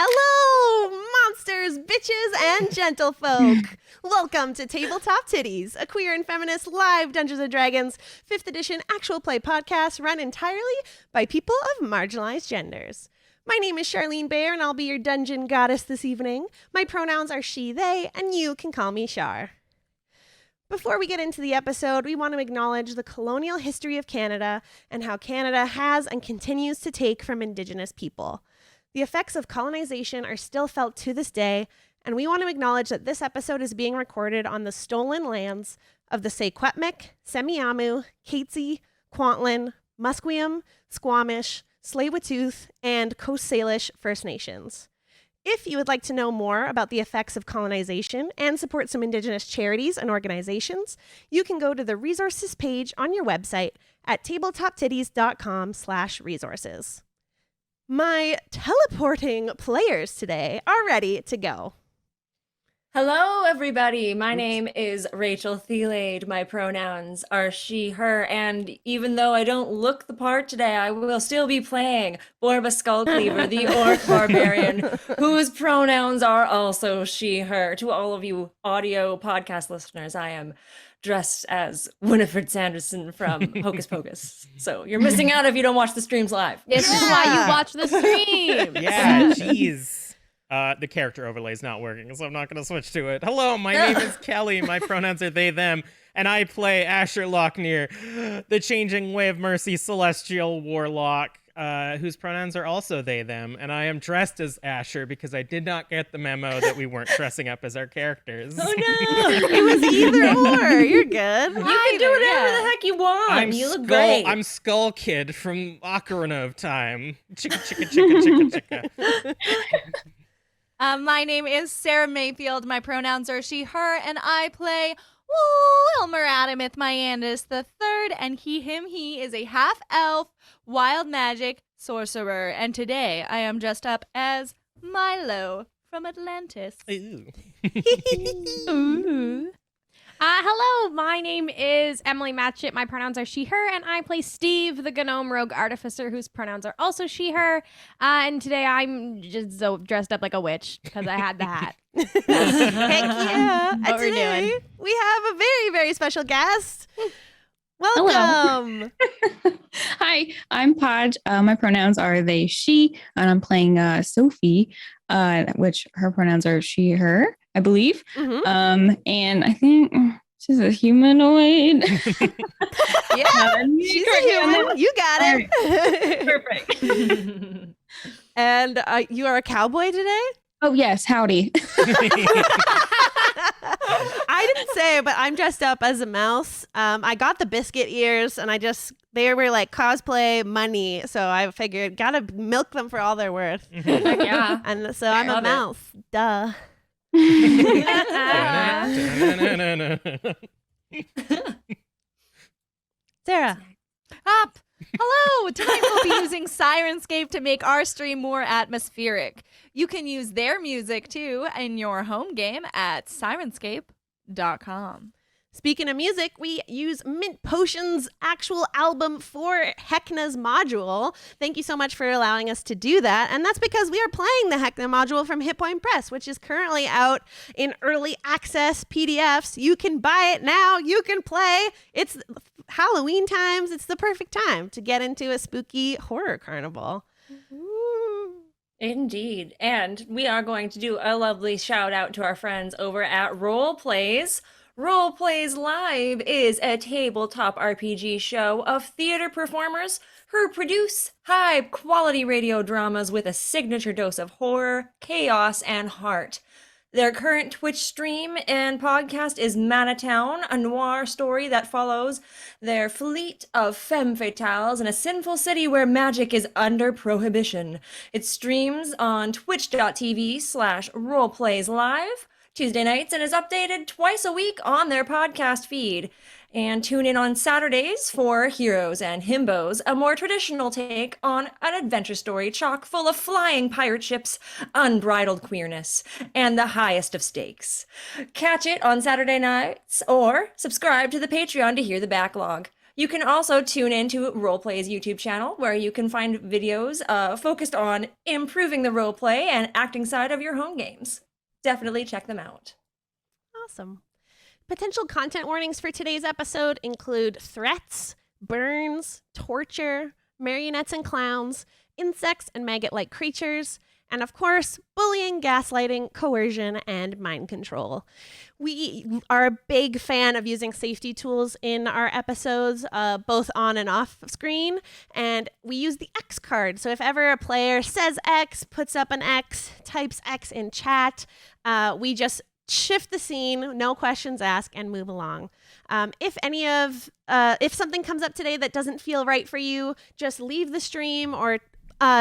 Hello, monsters, bitches, and gentlefolk. Welcome to Tabletop Tiddies, a queer and feminist live Dungeons & Dragons 5th edition actual play podcast run entirely by people of marginalized genders. My name is Charlene Bear, and I'll be your dungeon goddess this evening. My pronouns are she, they, and you can call me Char. Before we get into the episode, we want to acknowledge the colonial history of Canada and how Canada has and continues to take from Indigenous people. The effects of colonization are still felt to this day, and we want to acknowledge that this episode is being recorded on the stolen lands of the Secwepemc, Semiahmoo, Katzie, Kwantlen, Musqueam, Squamish, Tsleil-Waututh, and Coast Salish First Nations. If you would like to know more about the effects of colonization and support some Indigenous charities and organizations, you can go to the resources page on your website at tabletoptiddies.com/resources. My teleporting players today are ready to go. Hello, everybody. My name is Rachel Theilade. My pronouns are she, her, and even though I don't look the part today, I will still be playing Borba Skullcleaver, the Orc Barbarian, whose pronouns are also she, her. To all of you audio podcast listeners, I am dressed as Winifred Sanderson from Hocus Pocus. So you're missing out if you don't watch the streams live. This is why you watch the stream. Yeah, jeez. The character overlay is not working, so I'm not going to switch to it. Hello, my name is Kelly. My pronouns are they, them, and I play Ascher Lochnear, the Changing Way of Mercy Celestial Warlock, whose pronouns are also they, them, and I am dressed as Ascher because I did not get the memo that we weren't dressing up as our characters. Oh, no! It was either or. You're good. You can do whatever the heck you want. You look great. I'm Skull Kid from Ocarina of Time. Chicka, chicka, chicka, chicka, chicka. My name is Sara Mayfield. My pronouns are she, her, and I play Wilmer Adamith Myandis the Third, and he, him, he is a half-elf wild magic sorcerer. And today I am dressed up as Milo from Atlantis. Ooh. Ooh. Hello, my name is Emily Matchette. My pronouns are she, her, and I play Steve, the Gnome Rogue Artificer, whose pronouns are also she, her. And today I'm just so dressed up like a witch because I had the hat. Heck yeah. And What we're today, doing. we have a very, very special guest. Welcome. Hi, I'm Podgie. My pronouns are they, she, and I'm playing Sophie, which her pronouns are she, her, I believe. Mm-hmm. And I think she's a humanoid. Yeah, she's a human. You got it. Perfect. And you are a cowboy today? Oh, yes. Howdy. I didn't say it, but I'm dressed up as a mouse. I got the biscuit ears, and they were like cosplay money, so I figured gotta milk them for all they're worth. Yeah. And so I'm a love it. mouse. Duh. Sarah. Up. Hello! Tonight we'll be using Sirenscape to make our stream more atmospheric. You can use their music too in your home game at sirenscape.com. Speaking of music, we use Mint Potion's actual album for Heckna's module. Thank you so much for allowing us to do that. And that's because we are playing the Heckna module from Hit Point Press, which is currently out in early access PDFs. You can buy it now. You can play. It's Halloween times. It's the perfect time to get into a spooky horror carnival. Indeed. And we are going to do a lovely shout out to our friends over at Role Plays. Role Plays Live is a tabletop RPG show of theater performers who produce high-quality radio dramas with a signature dose of horror, chaos, and heart. Their current Twitch stream and podcast is Manatown, a noir story that follows their fleet of femme fatales in a sinful city where magic is under prohibition. It streams on twitch.tv/roleplayslive Tuesday nights and is updated twice a week on their podcast feed. And tune in on Saturdays for Heroes and Himbos, a more traditional take on an adventure story chock full of flying pirate ships, unbridled queerness, and the highest of stakes. Catch it on Saturday nights or subscribe to the Patreon to hear the backlog. You can also tune into Roleplay's YouTube channel, where you can find videos focused on improving the roleplay and acting side of your home games. Definitely check them out. Awesome. Potential content warnings for today's episode include threats, burns, torture, marionettes and clowns, insects and maggot-like creatures, and of course, bullying, gaslighting, coercion, and mind control. We are a big fan of using safety tools in our episodes, both on and off screen, and we use the X card. So if ever a player says X, puts up an X, types X in chat, we just shift the scene, no questions asked, and move along. If something comes up today that doesn't feel right for you, just leave the stream or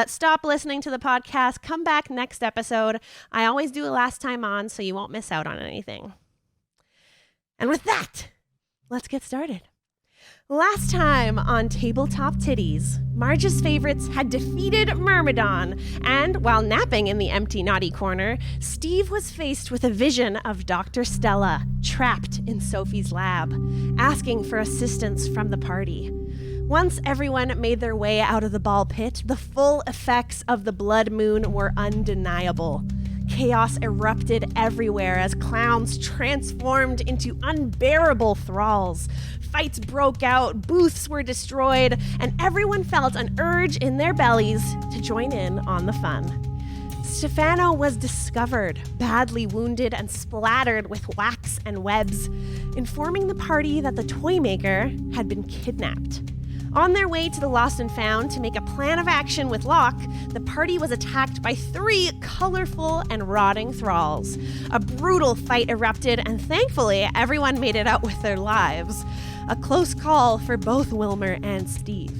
stop listening to the podcast. Come back next episode. I always do a last time on, so you won't miss out on anything. And with that, let's get started. Last time on Tabletop Tiddies, Marge's favorites had defeated Myrmidon, and while napping in the empty naughty corner, Steve was faced with a vision of Dr. Stella trapped in Sophie's lab, asking for assistance from the party. Once everyone made their way out of the ball pit, the full effects of the blood moon were undeniable. Chaos erupted everywhere as clowns transformed into unbearable thralls. Fights broke out, booths were destroyed, and everyone felt an urge in their bellies to join in on the fun. Stefano was discovered, badly wounded and splattered with wax and webs, informing the party that the toy maker had been kidnapped. On their way to the Lost and Found to make a plan of action with Locke, the party was attacked by 3 colorful and rotting thralls. A brutal fight erupted, and thankfully, everyone made it out with their lives. A close call for both Wilmer and Steve.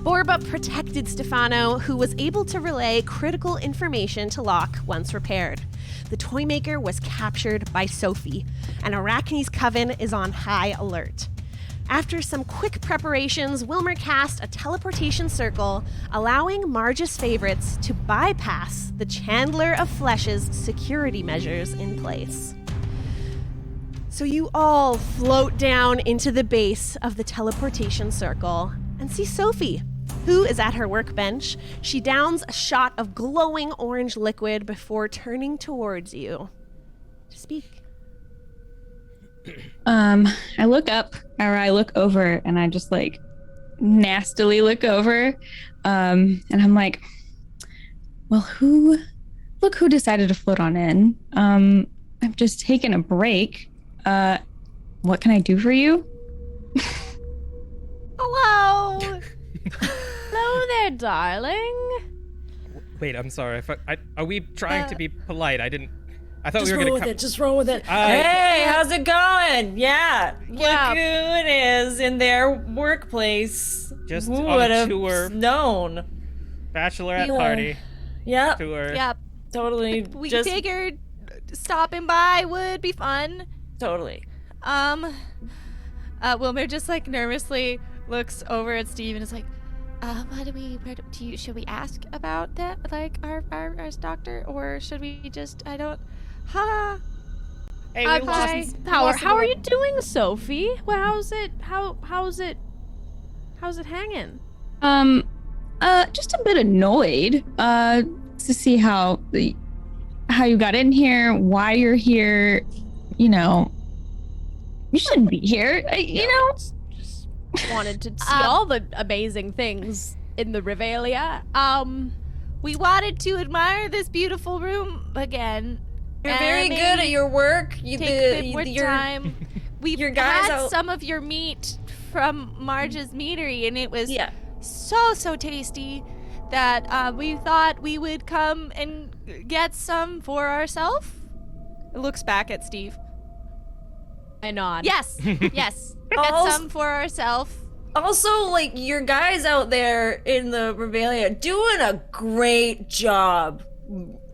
Borba protected Stefano, who was able to relay critical information to Locke once repaired. The toy maker was captured by Sophie, and Arachne's coven is on high alert. After some quick preparations, Wilmer cast a teleportation circle, allowing Marge's favorites to bypass the Chandler of Flesh's security measures in place. So you all float down into the base of the teleportation circle and see Sophie, who is at her workbench. She downs a shot of glowing orange liquid before turning towards you to speak. I look up, or I look over, and I just like nastily look over, and I'm like, well, who decided to float on in? I've just taken a break. What can I do for you? Hello. Hello there, darling. Wait, I'm sorry. Are we trying to be polite? I thought we were roll gonna with come. it. Just roll with it. Hey, how's it going? Yeah. Look who it is in their workplace. Just who on would a have tour. known? Bachelorette party. Yep. Tour. Yep. Totally. We just figured stopping by would be fun. totally. Wilmer just like nervously looks over at Steve and is like, should we ask about that, like our doctor, or should we just, Hey, Hi. we lost. How are you doing, Sophie? Well, how's it hanging? Just a bit annoyed, to see how you got in here, why you're here. You know, you shouldn't be here. Just wanted to see all the amazing things in the Revelia. We wanted to admire this beautiful room again. You're very good at your work. Take a bit more time. We've your guys had out- some of your meat from Marge's meadery, and it was Yeah. so tasty that we thought we would come and get some for ourselves. It looks back at Steve. I nod. Yes, yes. Get Also- some for ourselves. Also, like, your guys out there in the Revelia doing a great job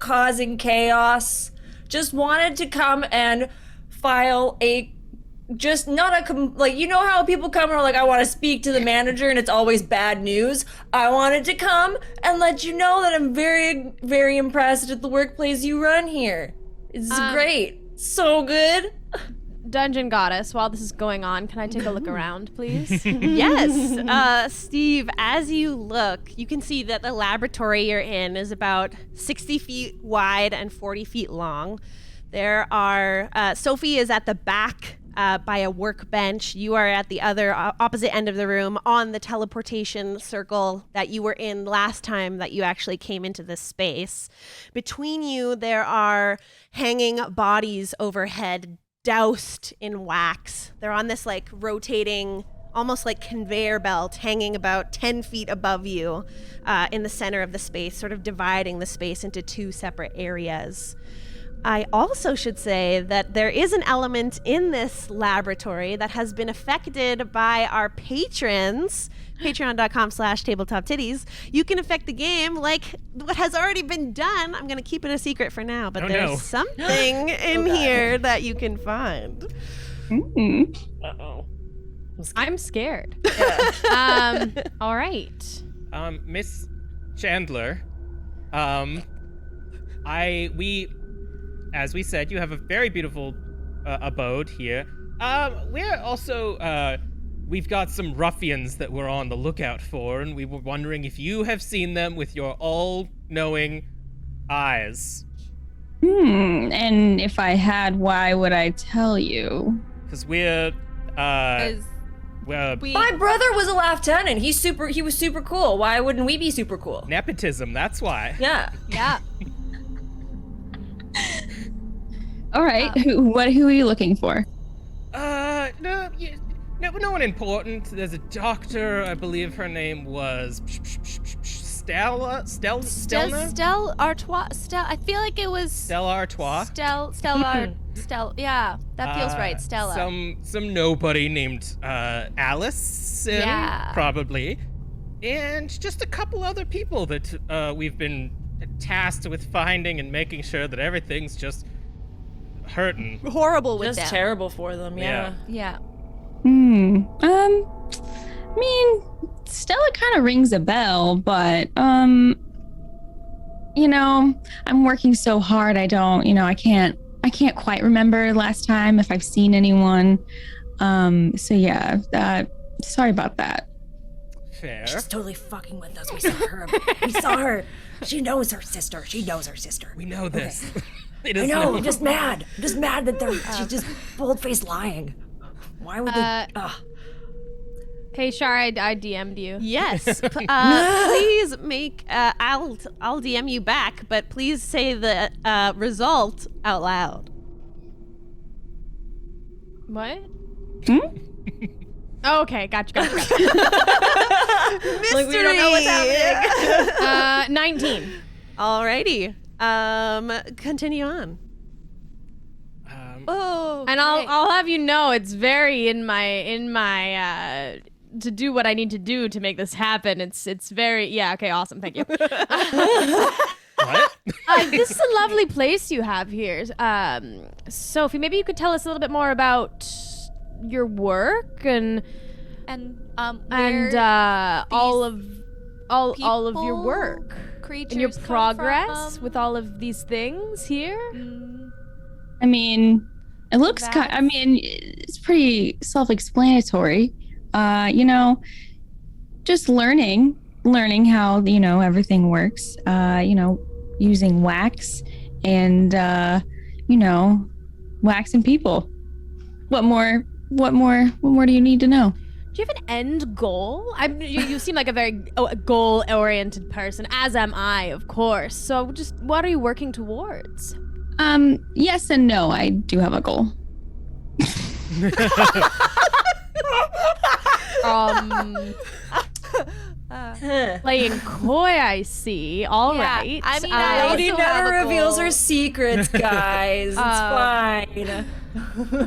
causing chaos. Just wanted to come and file like, you know how people come and are like, I want to speak to the manager and it's always bad news? I wanted to come and let you know that I'm very, very impressed at the workplace you run here. It's great. So good. Dungeon Goddess, while this is going on, can I take a look around, please? Yes, Steve, as you look, you can see that the laboratory you're in is about 60 feet wide and 40 feet long. There are, Sophie is at the back by a workbench. You are at the other opposite end of the room on the teleportation circle that you were in last time that you actually came into this space. Between you, there are hanging bodies overhead, doused in wax. They're on this like rotating, almost like conveyor belt hanging about 10 feet above you in the center of the space, sort of dividing the space into two separate areas. I also should say that there is an element in this laboratory that has been affected by our patrons, patreon.com/tabletoptiddies. You can affect the game like what has already been done. I'm going to keep it a secret for now, but there's something in here that you can find. Uh-oh. I'm scared. All right. Miss Chandler, as we said, you have a very beautiful abode here. We're also, we've got some ruffians that we're on the lookout for, and we were wondering if you have seen them with your all-knowing eyes. And if I had, why would I tell you? Because we're, My My brother was a lieutenant. He was super cool. Why wouldn't we be super cool? nepotism, that's why. Yeah. Yeah. All right, who are you looking for? No one important. There's a doctor, I believe her name was Stelna? Stella Artois. I feel like it was Stella Artois? Stella. Yeah, that feels right. Stella. Some nobody named Allison, Yeah. probably, and just a couple other people that we've been tasked with finding and making sure that everything's just hurting. Horrible with Just them. terrible for them. Yeah. Yeah. I mean, Stella kind of rings a bell, but you know, I'm working so hard. I can't quite remember last time if I've seen anyone. So yeah, sorry about that. Fair. She's totally fucking with us. We saw her. She knows her sister. We know this. It I is know. not- I'm just mad. that she's just bold-faced lying. Why would they? Hey, Shar, I DM'd you. Yes. Please make. I'll DM you back, but please say the result out loud. What? Oh, okay, gotcha. Mystery. Like, we don't know what's happening. 19. Alrighty. Continue on. Oh. And I'll have you know it's very in my to do what I need to do to make this happen. It's very okay, awesome. Thank you. What? This is a lovely place you have here. Sophie, maybe you could tell us a little bit more about your work and all of your work creatures and your come progress from. with all of these things here. I mean, it looks it's pretty self-explanatory. You know, just learning how, you know, everything works. You know, using wax and you know, waxing people. What more do you need to know? Do you have an end goal? You seem like a very goal-oriented person, as am I, of course. So just what are you working towards? Yes and no. I do have a goal. Playing coy, I see. All Yeah, right. I mean, I Lady also have never a reveals goal. her secrets, guys. It's fine.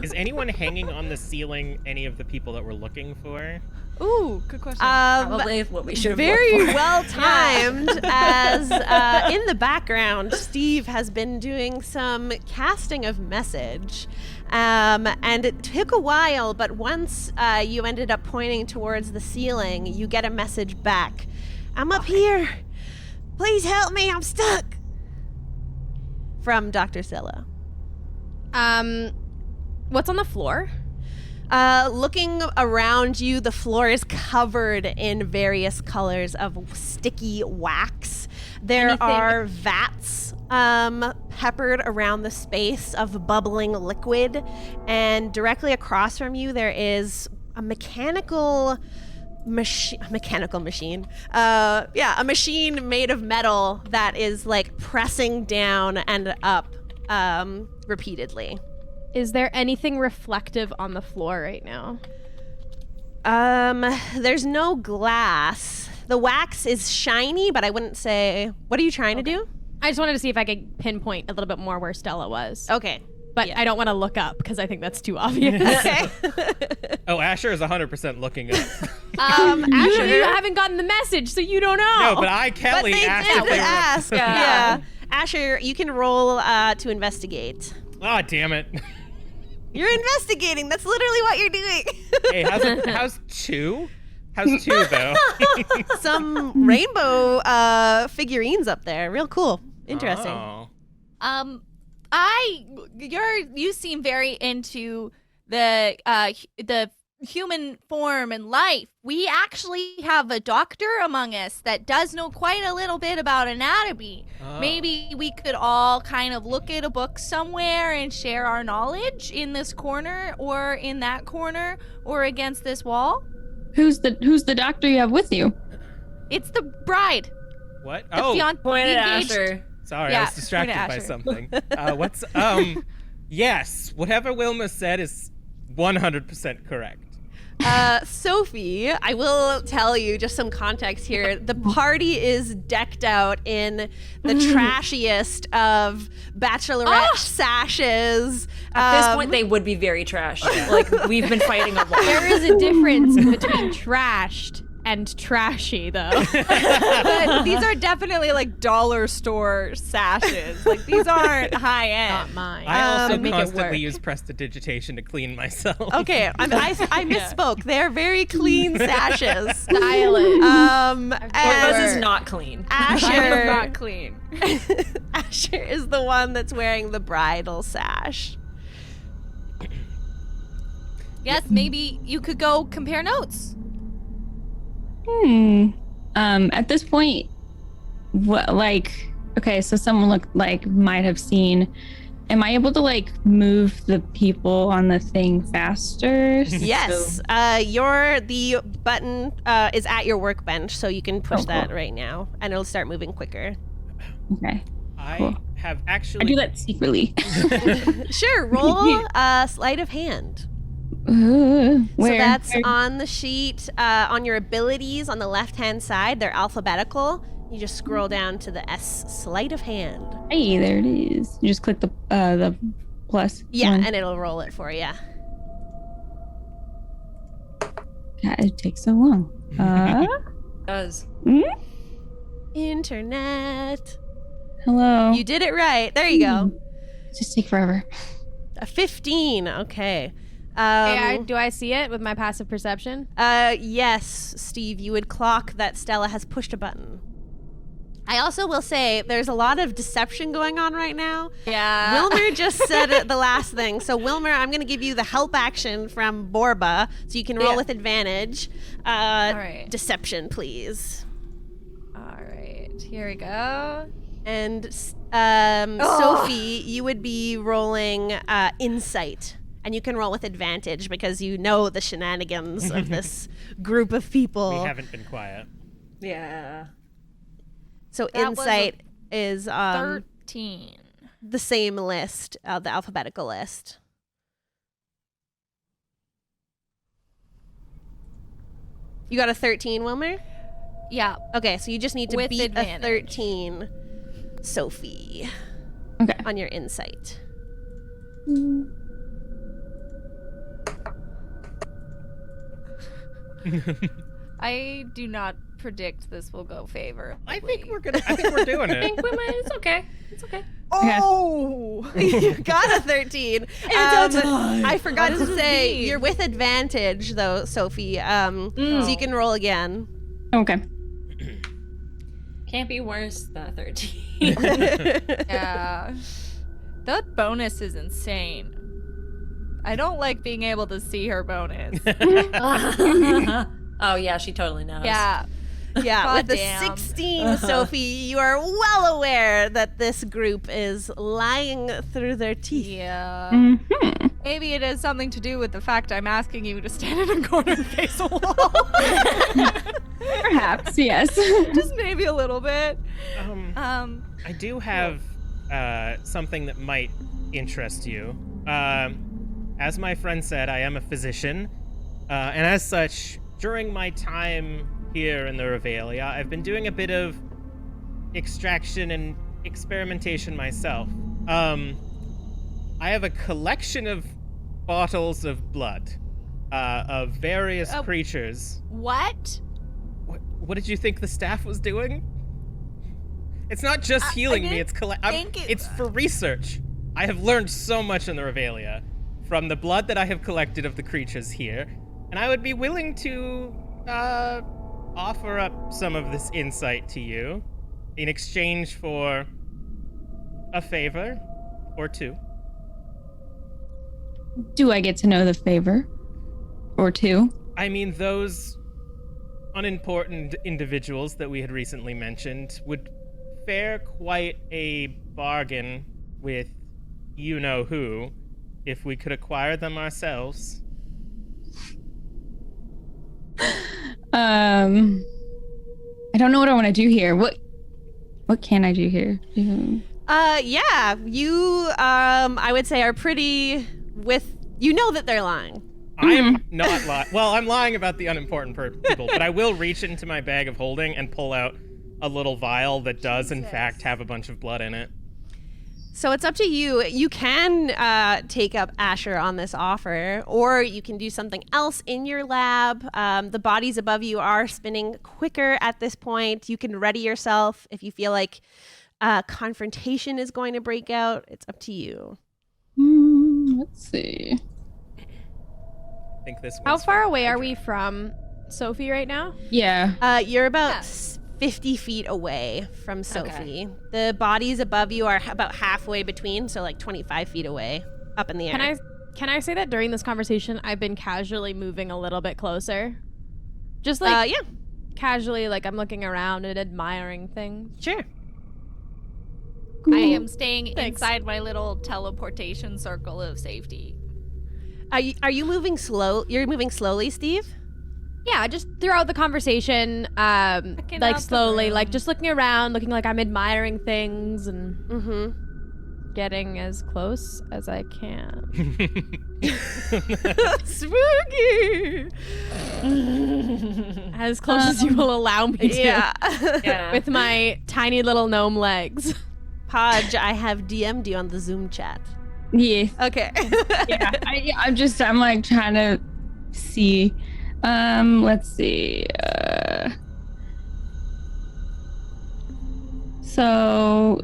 Is anyone hanging on the ceiling any of the people that we're looking for? Ooh, good question. Probably what we should have Very looked for. well timed, as in the background, Steve has been doing some casting of message. And it took a while, but once you ended up pointing towards the ceiling, you get a message back. I'm up here. Please help me. I'm stuck. From Dr. Silla. What's on the floor? Looking around you, the floor is covered in various colors of sticky wax. There Anything- are vats peppered around the space of bubbling liquid, and directly across from you there is a mechanical machine. A machine made of metal that is like pressing down and up repeatedly. Is there anything reflective on the floor right now? There's no glass. The wax is shiny, but I wouldn't say. What are you trying to do? I just wanted to see if I could pinpoint a little bit more where Stella was. Okay. But yeah. I don't want to look up because I think that's too obvious. Okay. Oh, Ascher is 100% looking up. You haven't gotten the message, so you don't know. No, but Kelly, but they asked did if they were- ask. Yeah. Yeah. Asher, you can roll to investigate. Oh, damn it. You're investigating. That's literally what you're doing. Hey, how's 2? How's 2, though? Some rainbow figurines up there. Real cool. Interesting. Oh. You seem very into the human form and life. We actually have a doctor among us that does know quite a little bit about anatomy. Oh. Maybe we could all kind of look at a book somewhere and share our knowledge in this corner or in that corner or against this wall. Who's the doctor you have with you? It's the bride. What? The Oh, Point the at engaged- Asher. sorry, Yeah, I was distracted point at by Asher. something. What's yes, whatever Wilmer said is 100% correct. Sophie, I will tell you just some context here. The party is decked out in the trashiest of bachelorette sashes. At this point, they would be very trash. Like, we've been fighting a lot. There is a difference between trashed and trashy, though. But these are definitely like dollar store sashes. Like these aren't high Not end. mine. I also make it constantly work. use prestidigitation to clean myself. Okay, I misspoke. They're very clean sashes. Stylish. Borba's is And not clean. Asher, Not clean. Asher is the one that's wearing the bridal sash. Yes, maybe you could go compare notes. At this point, what, like, okay, so someone might have seen. Am I able to like move the people on the thing faster? Yes, the button is at your workbench, so you can push Oh, that cool. right now, and it'll start moving quicker. Okay. I Cool. have I actually. do that secretly. Sure, roll sleight of hand. Where? So that's Where? on the sheet. On your abilities on the left-hand side, they're alphabetical. You just scroll down to the S, sleight of hand. Hey, there it is. You just click the plus. Yeah, one. and it'll roll it for you. God, it takes so long. Does. Internet. Hello. You did it right. There you go. Just take forever. A 15. Okay. Do I see it with my passive perception? Yes, Steve, you would clock that Stella has pushed a button. I also will say there's a lot of deception going on right now. Yeah. Wilmer just said the last thing. So, Wilmer, I'm going to give you the help action from Borba so you can roll Yeah. with advantage. right. Deception, please. All right. Here we go. And Sophie, you would be rolling insight. And you can roll with advantage because you know the shenanigans of this group of people. We haven't been quiet. Yeah. So That was a insight is 13. the same list, the alphabetical list. You got a 13, Wilmer? Yeah. Okay, so you just need to With beat advantage. a 13, Sophie, Okay. on your insight. I do not predict this will go favorably. I think we're doing I it. think we might. It's okay. It's okay. Oh! You got a 13. I forgot to say, you're with advantage, though, Sophie, so you can roll again. Okay. Can't be worse than 13. Yeah. That bonus is insane. I don't like being able to see her bonus. Oh yeah, she totally knows. Yeah. Yeah, God with the damn. 16, Sophie, you are well aware that this group is lying through their teeth. Yeah. Mm-hmm. Maybe it has something to do with the fact I'm asking you to stand in a corner and face a wall. Perhaps, yes. Just maybe a little bit. I do have something that might interest you. As my friend said, I am a physician, and as such, during my time here in the Revelia, I've been doing a bit of extraction and experimentation myself. I have a collection of bottles of blood of various creatures. What? What did you think the staff was doing? It's not just healing me, it's it's for research. I have learned so much in the Revelia from the blood that I have collected of the creatures here, and I would be willing to offer up some of this insight to you in exchange for a favor or two. Do I get to know the favor? Or two? I mean, those unimportant individuals that we had recently mentioned would fare quite a bargain with you-know-who if we could acquire them ourselves. I don't know what I want to do here. What can I do here? Yeah, you, I would say are pretty you know that they're lying. I'm not lying. Well, I'm lying about the unimportant people, but I will reach into my bag of holding and pull out a little vial that does, in fact, have a bunch of blood in it. So it's up to you. You can take up Ascher on this offer, or you can do something else in your lab. The bodies above you are spinning quicker at this point. You can ready yourself if you feel like confrontation is going to break out. It's up to you. Let's see. I think this How one's far from away are Hydra. we from Sophie right now? Yeah. You're about 50 feet away from Sophie. The bodies above you are about halfway between, so like 25 feet away, up in the air. Can I say that during this conversation I've been casually moving a little bit closer? Just like yeah, casually, like I'm looking around and admiring things. sure. I am staying Thanks. inside my little teleportation circle of safety. Are you moving slow? You're moving slowly, Steve? Yeah, just throughout the conversation, Looking like out the slowly, room. like just looking around, looking like I'm admiring things and Mm-hmm. getting as close as I can. Spooky! As close as you will allow me to. Yeah. Yeah. With my tiny little gnome legs. Podge, I have DM'd you on the Zoom chat. Yeah. Okay. Yeah. I'm like trying to see. Let's see. So,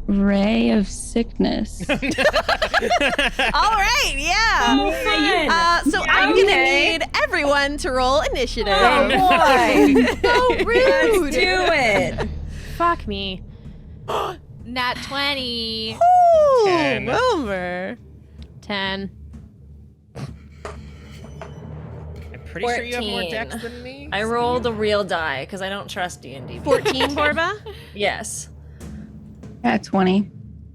ray of sickness. All right, yeah. So I'm gonna need everyone to roll initiative. Oh boy. So rude. Let's do it. Fuck me. Nat 20. Ooh, 10. Wilmer. 10. I'm pretty sure you have more 14. dex than me. I rolled a real die because I don't trust D&D. 14, Borba. Yes. Yeah, 20.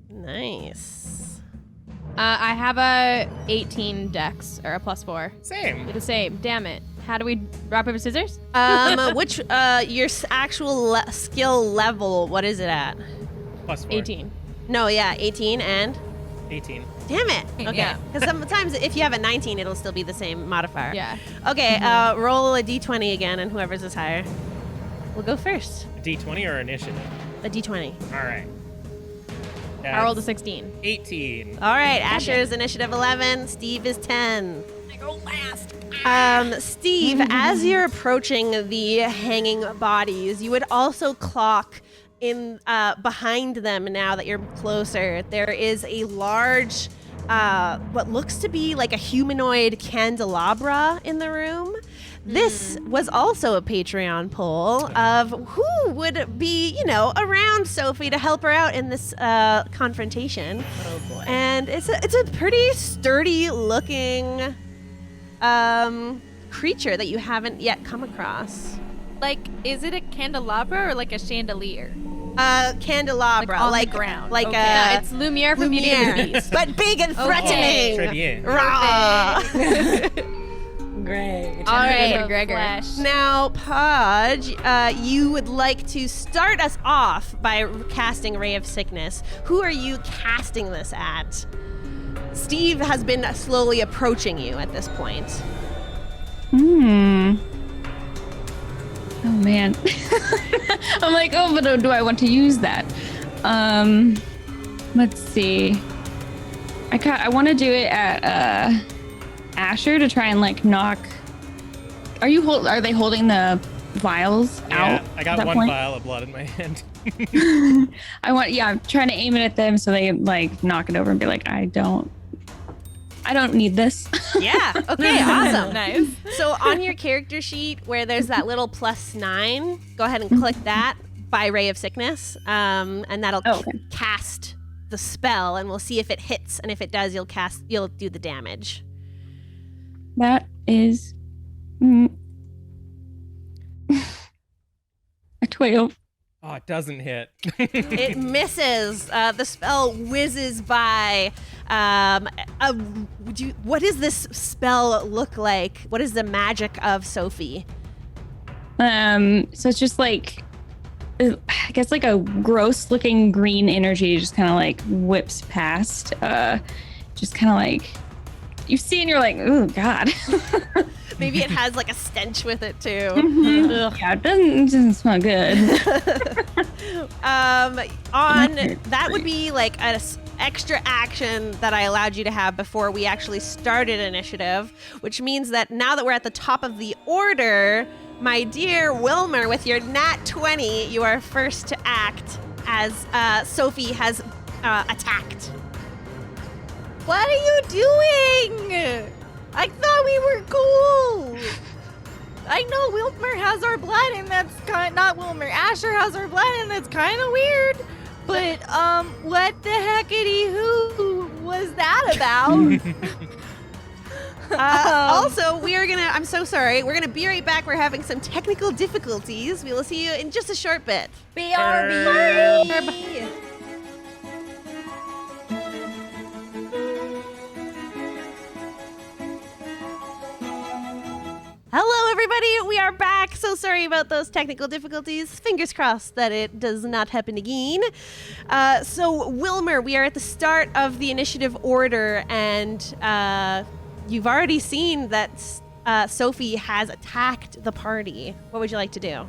Nice. I have a 18 dex, or a +4. Same. The same. Damn it. How do we rock, paper, scissors? Which your actual skill level? What is it at? +4. 18. No, yeah, 18 and. 18. Damn it. Okay. Yeah. Because sometimes if you have a 19, it'll still be the same modifier. Yeah. Okay. Roll a d20 again, and whoever's is higher, will go first. D20 or initiative? A d20. All right. I rolled a That's 16. 18. All right. Asher is initiative 11. Steve is 10. I go last. Steve, as you're approaching the hanging bodies, you would also clock in behind them. Now that you're closer, there is a large, what looks to be like a humanoid candelabra in the room This was also a Patreon poll of who would be, around Sophie to help her out in this confrontation. Oh boy. And it's a pretty sturdy looking creature that you haven't yet come across. Like, is it a candelabra or like a chandelier? Candelabra, on the ground. like Okay. Yeah, it's Lumiere from Beauty and the Lumiere, Beast. but big and threatening. Trevier. Rah. Great. All right, McGregor. Flesh. Now, Podge, you would like to start us off by casting Ray of Sickness. Who are you casting this at? Steve has been slowly approaching you at this point. Oh man. I'm like, but do I want to use that? Let's see. I want to do it at Ascher to try and like knock. Are they holding the vials Yeah, out? I at got that one point? vial of blood in my hand. I'm trying to aim it at them so they like knock it over and be like, I don't need this. Yeah. Okay. Awesome. Nice. So on your character sheet where there's that little +9, go ahead and click that by Ray of Sickness, and that'll cast the spell, and we'll see if it hits. And if it does, you'll do the damage. That is a 12. Oh, it doesn't hit. It misses. The spell whizzes by. What does this spell look like? What is the magic of Sophie? So it's just like, I guess like a gross looking green energy just kind of like whips past. Just kind of like, you see and you're like, oh God. Maybe it has like a stench with it too. Yeah, it doesn't smell good. That would be like an extra action that I allowed you to have before we actually started initiative, which means that now that we're at the top of the order, my dear Wilmer, with your nat 20, you are first to act as Sophie has attacked. What are you doing? I thought we were cool. I know Wilmer has our blood, and that's not Wilmer. Ascher has our blood, and that's kind of weird. But what the heckity who was that about? Also, I'm so sorry. We're gonna be right back. We're having some technical difficulties. We will see you in just a short bit. BRB. Hello, everybody. We are back. So sorry about those technical difficulties. Fingers crossed that it does not happen again. So, Wilmer, we are at the start of the initiative order, and you've already seen that Sophie has attacked the party. What would you like to do?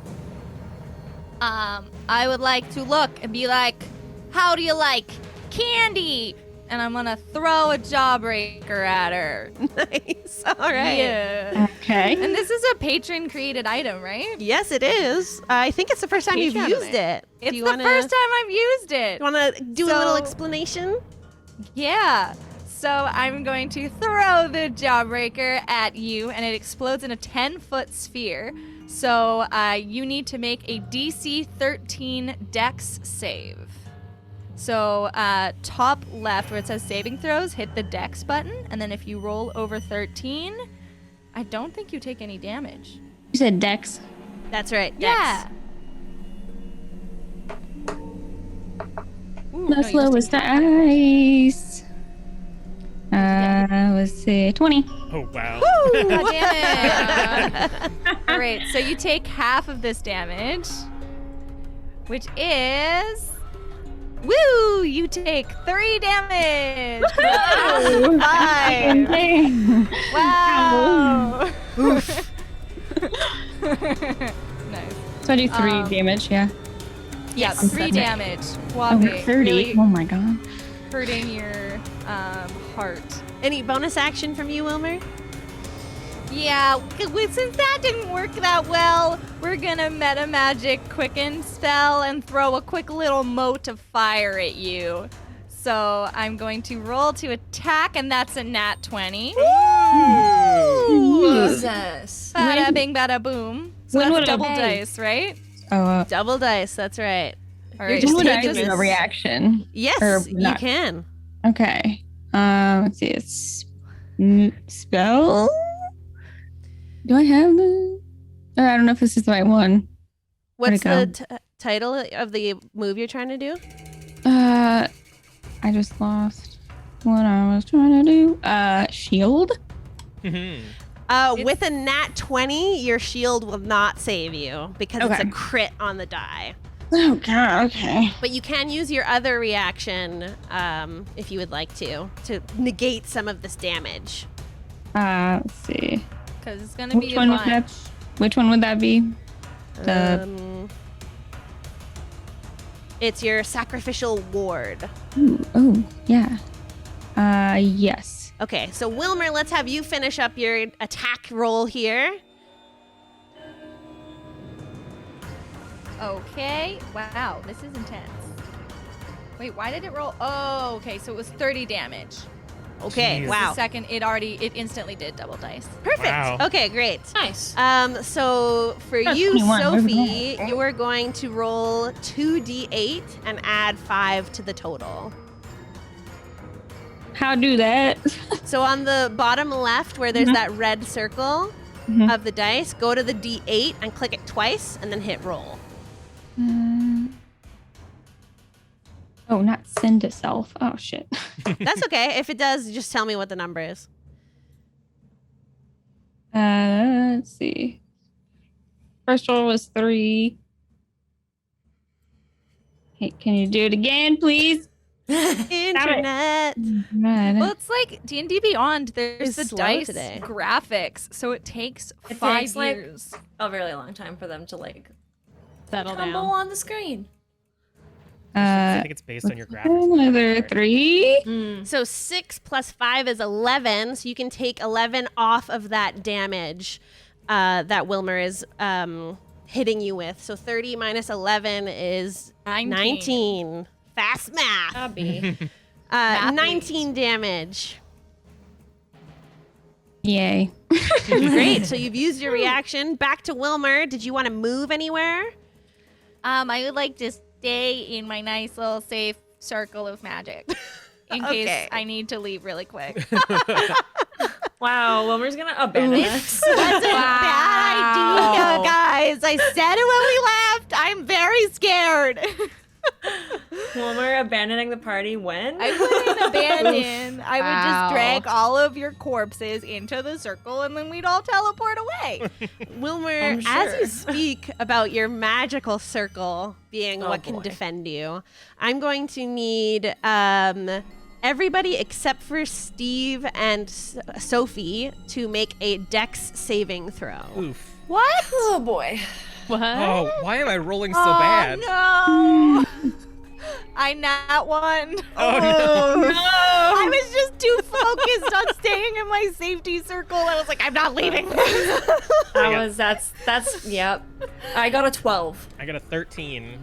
I would like to look and be like, how do you like candy? And I'm gonna throw a jawbreaker at her. Nice. All right. Yeah. Okay. And this is a patron created item, right? Yes, it is. I think it's the first time you've Patreon used it. It's Do you the wanna, first time I've used it. You want to do a little So- explanation? Yeah. So I'm going to throw the jawbreaker at you, and it explodes in a 10-foot sphere. So you need to make a DC 13 Dex save. So top left where it says saving throws, hit the Dex button, and then if you roll over 13, I don't think you take any damage. You said Dex. That's right. Yeah. Ooh, The slowest ice. Let's see, 20. Oh, wow. God damn it. All right, so you take half of this damage, which is... Woo! You take 3 damage. 5. Wow. Nice. So I do 3 damage, yeah. Yeah, Yes. 3 damage. Over Whopping. 30. Really Oh my god. hurting your heart. Any bonus action from you, Wilmer? Yeah, since that didn't work that well, we're gonna meta magic quicken spell and throw a quick little mote of fire at you. So I'm going to roll to attack, and that's a nat 20. Ooh, Jesus. Bada bing, bada boom. So When that's would double I- dice, right? Oh, Double dice. That's right. All You're right. just when would I taking do this. a reaction? Yes, Or you not? can. Okay. Let's see. It's spell. Do I have the? I don't know if this is the right one. What's Where'd the it title of the move you're trying to do? I just lost what I was trying to do. Shield. With a nat 20, your shield will not save you because it's a Okay. crit on the die. Oh god. Okay. But you can use your other reaction if you would like to negate some of this damage. Let's see. Because it's going to Which be a one would bunch. that? Which one would that be? The It's your sacrificial ward. oh yeah. Yes. Okay, so Wilmer, let's have you finish up your attack roll here. Okay. Wow, this is intense. Wait, why did it roll? Oh, okay. So it was 30 damage. Okay, Jeez. wow. The second, it instantly did double dice. Perfect. Wow. Okay, great. Nice. So for That's you, 21. Sophie, you are going to roll 2d8 and add 5 to the total. How do that? So on the bottom left, where there's that red circle Mhm. of the dice, go to the d8 and click it twice, and then hit roll. Oh, not send to self. Oh shit. That's okay. If it does, just tell me what the number is. Let's see. First roll was 3. Hey, can you do it again, please? Internet. Well, it's like D&D Beyond. There's It's the slow dice today. graphics, so it takes It 5 takes, like, years. A really long time for them to like Settle tumble down. on the screen. I think it's based on your graphics. Another 3. So 6 plus 5 is 11, so you can take 11 off of that damage that Wilmer is hitting you with. So 30 minus 11 is 19. Fast math. Abby. 19 damage. Yay. Great. So you've used your reaction. Back to Wilmer. Did you want to move anywhere? I would like to stay in my nice little safe circle of magic in Okay. case I need to leave really quick. Wow, Wilmer's gonna abandon us. That's a bad idea, guys. I said it when we left. I'm very scared. Wilmer abandoning the party when? I wouldn't abandon. I would Wow. just drag all of your corpses into the circle and then we'd all teleport away. Wilmer, I'm as sure. you speak about your magical circle being Oh, what can boy. defend you, I'm going to need everybody except for Steve and Sophie to make a dex saving throw. Oof. What? Oh boy. What? Oh, why am I rolling so bad? No. I nat one. Oh, no. I was just too focused on staying in my safety circle. I was like, I'm not leaving. That's yep. I got a 12. I got a 13.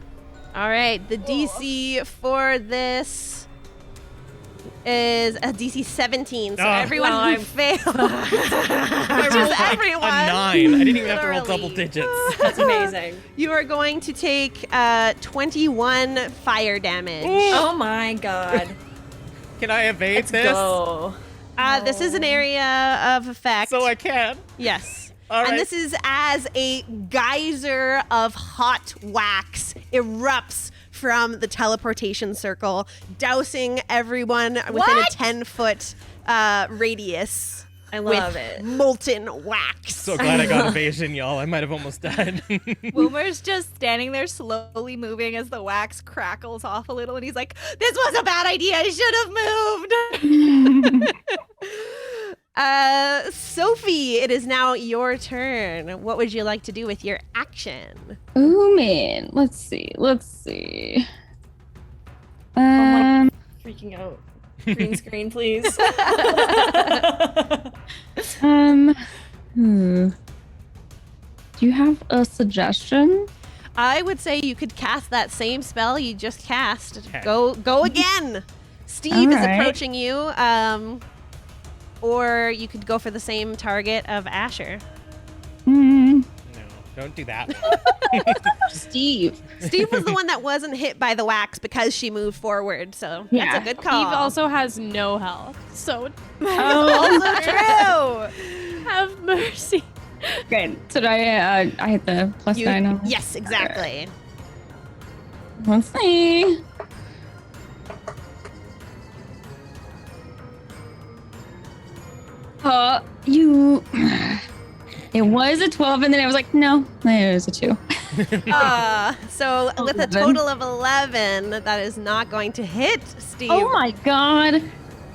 All right, the DC for this is a DC 17, so Oh. everyone Well, who I'm- failed. I Which rolled is like everyone. a 9. I didn't even have to roll Literally. double digits. That's amazing. You are going to take 21 fire damage. Oh my god. Can I evade Let's this? go. This is an area of effect. So I can. Yes. All And right. this is as a geyser of hot wax erupts from the teleportation circle, dousing everyone within a 10-foot radius I love with it. molten wax. So glad I got evasion, y'all. I might have almost died. Wilmer's just standing there slowly moving as the wax crackles off a little, and he's like, this was a bad idea. I should have moved. Sophie, it is now your turn. What would you like to do with your action? Oh man. Let's see. my- Freaking out. Green screen, please. Do you have a suggestion? I would say you could cast that same spell you just cast. Okay. Go again. Steve is All right. approaching you. or you could go for the same target of Ascher. Mm, No, don't do that. Steve. Steve was the one that wasn't hit by the wax because she moved forward, so Yeah. that's a good call. Steve also has no health, so also true. have mercy. Good. So do I hit the plus 9 on? Yes, exactly. Let's see. You. It was a 12, and then I was like, no, it was a 2. So with a 11. total of 11, that is not going to hit Steve. Oh my god.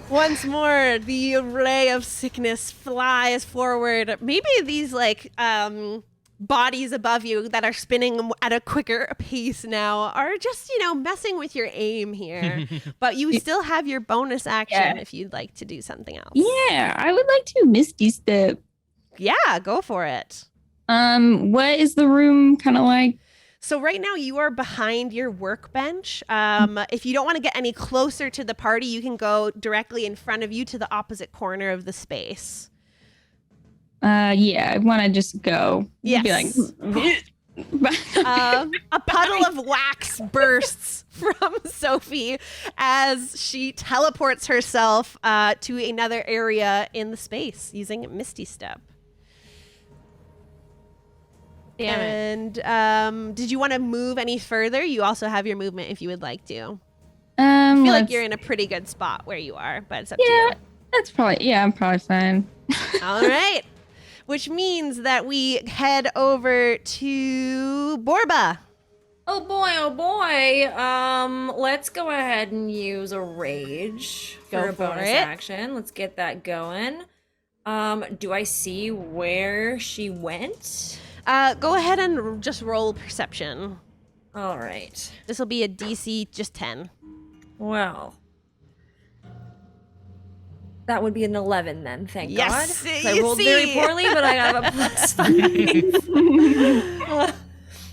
Once more, the ray of sickness flies forward. Maybe these bodies above you that are spinning at a quicker pace now are just, messing with your aim here. But you still have your bonus action if you'd like to do something else. Yeah, I would like to Misty Step. Yeah, go for it. What is the room kind of like? So right now you are behind your workbench. If you don't want to get any closer to the party, you can go directly in front of you to the opposite corner of the space. Yeah, I want to just go. Yes. Be like, A puddle of wax bursts from Sophie as she teleports herself to another area in the space using Misty Step. Damn it. And did you want to move any further? You also have your movement if you would like to. I feel like you're in a pretty good spot where you are, but it's up to you. That's probably, I'm probably fine. All right. Which means that we head over to Borba. Oh boy. Let's go ahead and use a rage Go for a for bonus it. action. Let's get that going. Do I see where she went? Go ahead and just roll perception. All right. This will be a DC just 10. Well, that would be an 11 then, thank Yes, God. I you rolled very see. poorly, but I got a +5.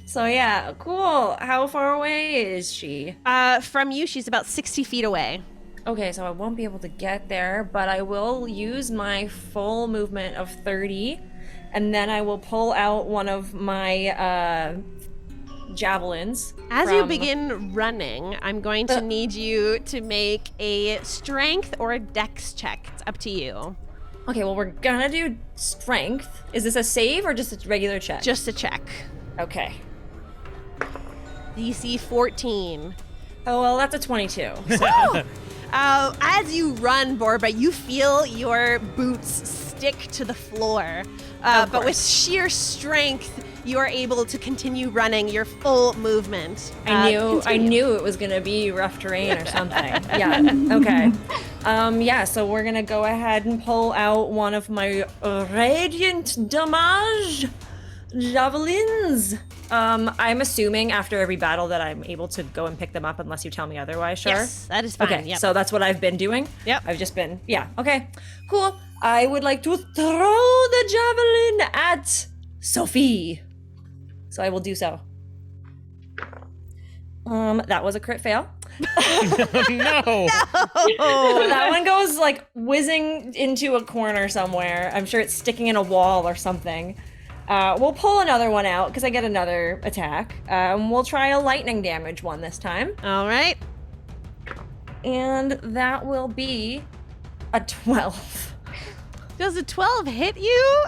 So yeah, cool. How far away is she? From you, she's about 60 feet away. Okay, so I won't be able to get there, but I will use my full movement of 30, and then I will pull out one of my javelins. As you from- begin running, I'm going to need you to make a strength or a dex check. It's up to you. Okay, well, we're gonna do strength. Is this a save or just a regular check? Just a check. Okay. DC 14. Oh, well, that's a 22. As you run, Borba, you feel your boots stick to the floor. But with sheer strength, you are able to continue running your full movement. I Continue. knew it was gonna be rough terrain or something. Yeah. Okay. Yeah. So we're gonna go ahead and pull out one of my radiant damage javelins. I'm assuming after every battle that I'm able to go and pick them up unless you tell me otherwise. Sure. Yes, that is fine. Okay, Yep. so that's what I've been doing? Yep. I've just been, yeah, okay, cool. I would like to throw the javelin at Sophie. So I will do so. That was a crit fail. No. That one goes like whizzing into a corner somewhere. I'm sure it's sticking in a wall or something. We'll pull another one out because I get another attack. We'll try a lightning damage one this time. All right. And that will be a 12. Does a 12 hit you,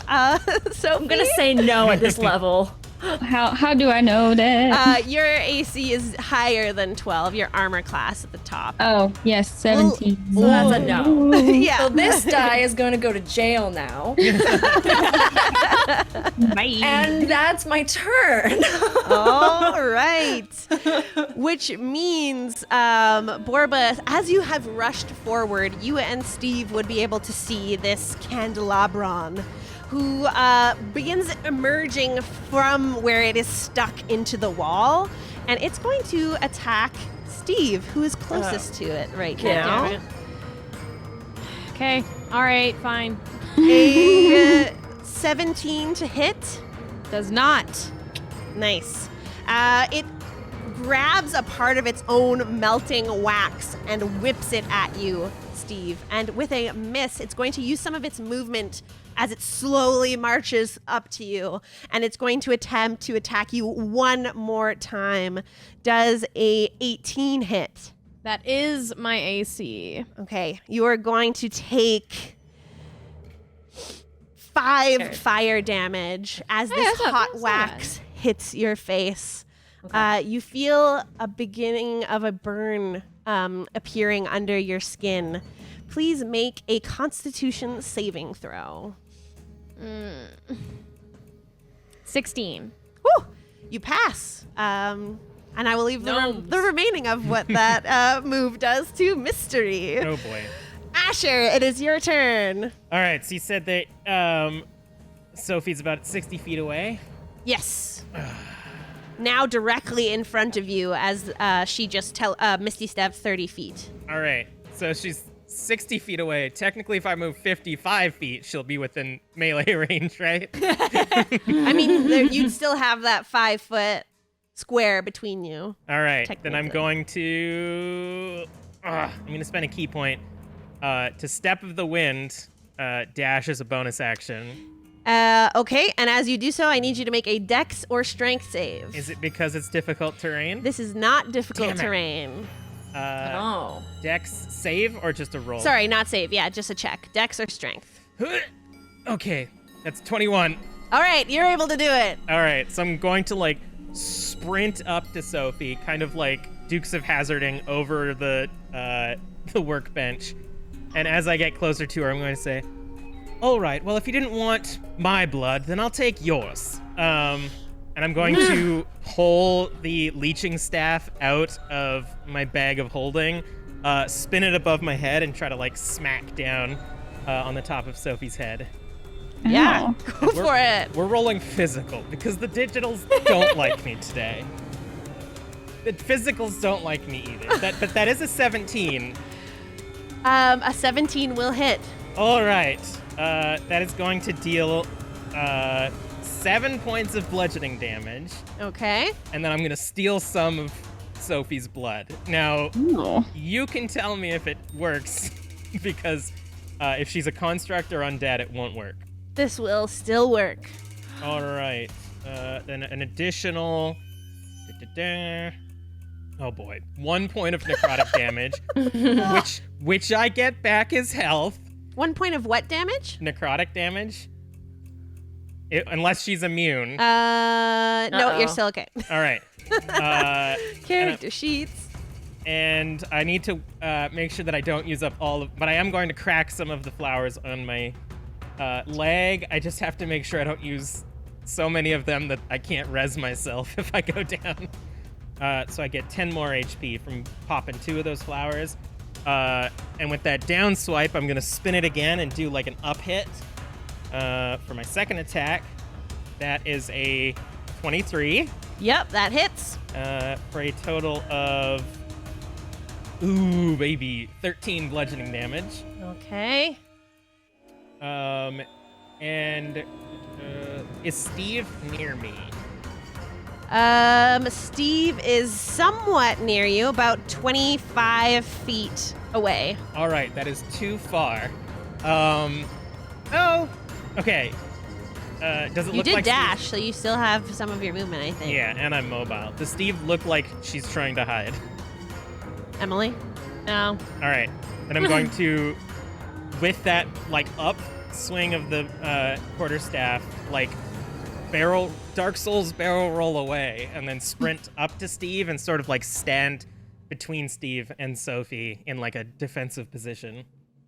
Sophie? I'm gonna say no at this level. How do I know that? Your AC is higher than 12, your armor class at the top. Oh, yes, 17. So that's a no. Yeah. So this die is going to go to jail now. And that's my turn. All right. Which means, Borba, as you have rushed forward, you and Steve would be able to see this candelabron who begins emerging from where it is stuck into the wall. And it's going to attack Steve, who is closest to it right now. Okay. All right. Fine. A 17 to hit. Does not. Nice. It grabs a part of its own melting wax and whips it at you, Steve. And with a miss, it's going to use some of its movement as it slowly marches up to you. And it's going to attempt to attack you one more time. Does a 18 hit? That is my AC. Okay, you are going to take 5 fire damage as this hot wax hits your face. Okay. You feel a beginning of a burn appearing under your skin. Please make a Constitution saving throw. 16. Whew, you pass. And I will leave the remaining of what that move does to Mystery. Oh boy. Ascher, it is your turn. All right, so you said that Sophie's about 60 feet away. Yes. Now directly in front of you as she just Misty stepped 30 feet. All right, so she's 60 feet away. Technically, if I move 55 feet, she'll be within melee range, right? I mean, you'd still have that 5-foot square between you. All right, then I'm Technically. going to... I'm going to spend a key point. To Step of the Wind, dash is a bonus action. Okay, and as you do so, I need you to make a dex or strength save. Is it because it's difficult terrain? This is not difficult Damn it. terrain. Oh. Dex save or just a roll? Sorry, not save. Yeah, just a check. Dex or strength. Okay, that's 21. All right, you're able to do it. All right, so I'm going to sprint up to Sophie, kind of like Dukes of Hazzarding over the workbench. And as I get closer to her, I'm going to say, all right, well, if you didn't want my blood, then I'll take yours. And I'm going to pull the leeching staff out of my bag of holding, spin it above my head, and try to smack down on the top of Sophie's head. Yeah, Oh. go for it. We're rolling physical because the digitals don't like me today. The physicals don't like me either. But that is a 17. A 17 will hit. All right. That is going to deal 7 points of bludgeoning damage, Okay. and then I'm going to steal some of Sophie's blood. Now, Oh. you can tell me if it works, because if she's a construct or undead, it won't work. This will still work. All right. Then an additional... Oh boy. 1 point of necrotic damage, which I get back as health. 1 point of what damage? Necrotic damage. Unless she's immune. No, Uh-oh. you're still okay. All right. Character sheets. And I need to make sure that I don't use up all of... But I am going to crack some of the flowers on my leg. I just have to make sure I don't use so many of them that I can't res myself if I go down. So I get 10 more HP from popping 2 of those flowers. And with that down swipe, I'm going to spin it again and do an up hit for my second attack. That is a 23 Yep, that hits. for a total of, ooh, baby, 13 bludgeoning damage. Okay. And is Steve near me? Steve is somewhat near you, about 25 feet away. All right, that is too far. Okay. Does it You look did like dash, so you still have some of your movement, I think. Yeah, and I'm mobile. Does Steve look like she's trying to hide? Emily? No. All right, then I'm going to, with that up swing of the quarterstaff, Dark Souls barrel roll away, and then sprint up to Steve and sort of stand between Steve and Sophie in a defensive position.